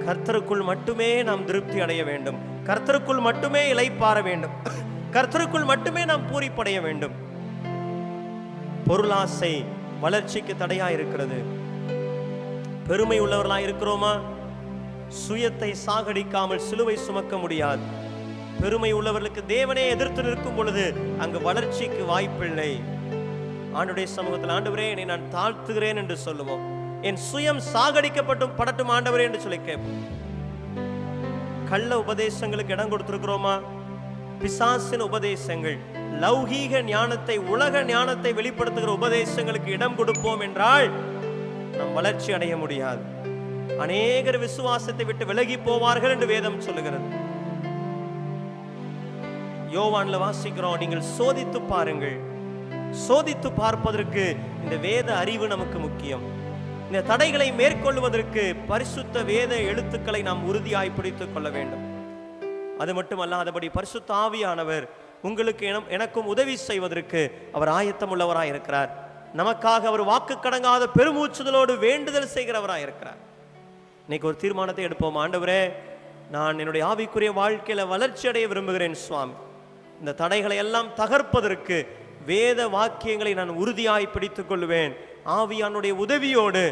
கர்த்தருக்குள் மட்டுமே நாம் திருப்தி அடைய வேண்டும். கர்த்தருக்குள் மட்டுமே இளைப்பாற வேண்டும். கர்த்தருக்குள் மட்டுமே நாம் பூரிப்படைய வேண்டும். பொருளாசை வளர்ச்சிக்கு தடையா இருக்கிறது. பெருமை உள்ளவர்களா இருக்கிறோமா? சுயத்தை சாகடிக்காமல் சிலுவை சுமக்க முடியாது. பெருமை உள்ளவர்களுக்கு தேவனே எதிர்த்து நிற்கும் பொழுது அங்கு வளர்ச்சிக்கு வாய்ப்பில்லை. ஆண்டவருடைய சமூகத்தில், ஆண்டவரே என்னை நான் தாழ்த்துகிறேன் என்று சொல்லுவோம். என் சுயம் படட்டும் ஆண்டவரே என்று சொல்லி கேட்போம். கள்ள உபதேசங்களுக்கு இடம் கொடுத்திருக்கிறோமா? பிசாசின் உபதேசங்கள், லௌகீக ஞானத்தை, உலக ஞானத்தை வெளிப்படுத்துகிற உபதேசங்களுக்கு இடம் கொடுப்போம் என்றால் நாம் வளர்ச்சி அடைய முடியாது. அநேகர் விசுவாசத்தை விட்டு விலகி போவார்கள் என்று வேதம் சொல்லுகிறது. யோவான்ல வாசிக்கிறோம், நீங்கள் சோதித்து பாருங்கள். சோதித்து பார்ப்பதற்கு இந்த வேத அறிவு நமக்கு முக்கியம். இந்த தடைகளை மேற்கொள்வதற்கு பரிசுத்த வேத எழுத்துக்களை நாம் உறுதியாய் பிடித்துக் கொள்ள வேண்டும். அது மட்டுமல்லாதபடி பரிசுத்த ஆவியானவர் உங்களுக்கு எனக்கும் உதவி செய்வதற்கு அவர் ஆயத்தம் உள்ளவராய் இருக்கிறார். நமக்காக அவர் வாக்கு கடங்காத பெருமூச்சுதலோடு வேண்டுதல் செய்கிறவராய் இருக்கிறார். இன்னைக்கு ஒரு தீர்மானத்தை எடுப்போம். ஆண்டவரே, நான் என்னுடைய ஆவிக்குரிய வாழ்க்கையில வளர்ச்சி அடைய விரும்புகிறேன் சுவாமி. இந்த தடைகளை எல்லாம் தகர்ப்பதற்கு வேத வாக்கியங்களை நான் உறுதியாய் பிடித்துக் கொள்வேன். ஆவியானுடைய உதவியோடு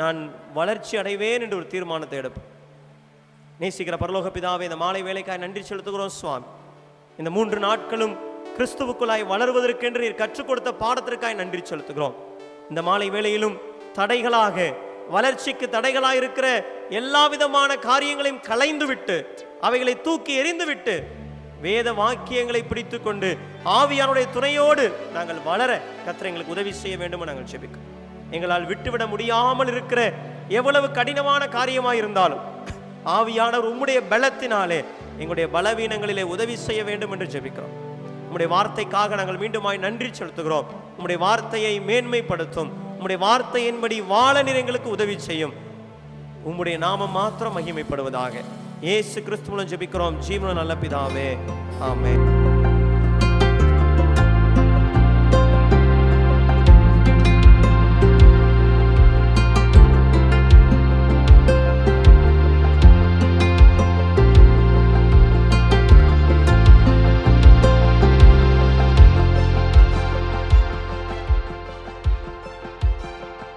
நான் வளர்ச்சி அடைவேன் என்று ஒரு தீர்மானத்தை எடுப்போம். நேசிக்கிற பரலோக பிதாவே, இந்த மாலை வேலைக்காய் நன்றி செலுத்துகிறோம் சுவாமி. இந்த 3 நாட்களும் கிறிஸ்துவுக்குள்ளாய் வளர்வதற்கென்று நீர் கற்றுக் கொடுத்த பாடத்திற்காய் நன்றி செலுத்துகிறோம். இந்த மாலை வேளையிலும் தடைகளாக, வளர்ச்சிக்கு தடைகளாக இருக்கிற எல்லா விதமான காரியங்களையும் களைந்து விட்டு, அவைகளை தூக்கி எறிந்து விட்டு, வேத வாக்கியங்களை பிடித்து கொண்டு ஆவியானுடைய துணையோடு நாங்கள் வளர கர்த்தர் எங்களுக்கு உதவி செய்ய வேண்டும் நாங்கள் ஜெபிக்கிறோம். எங்களால் விட்டுவிட முடியாமல் இருக்கிற எவ்வளவு கடினமான காரியமாக இருந்தாலும் ஆவியானவர் உம்முடைய பலத்தினாலே எங்களுடைய பலவீனங்களிலே உதவி செய்ய வேண்டும் என்று ஜெபிக்கிறோம். உம்முடைய வார்த்தைக்காக நாங்கள் மீண்டுமாய் நன்றி செலுத்துகிறோம். உம்முடைய வார்த்தையை மேன்மைப்படுத்தும். உம்முடைய வார்த்தையின்படி வாழ நீர் எங்களுக்கு உதவி செய்யும். உம்முடைய நாமம் மாத்திரம் மகிமைப்படுவதாக. இயேசு கிறிஸ்து மூலம் ஜெபிக்கிறோம் ஜீவனுள்ள நல்ல பிதாவே, ஆமென்.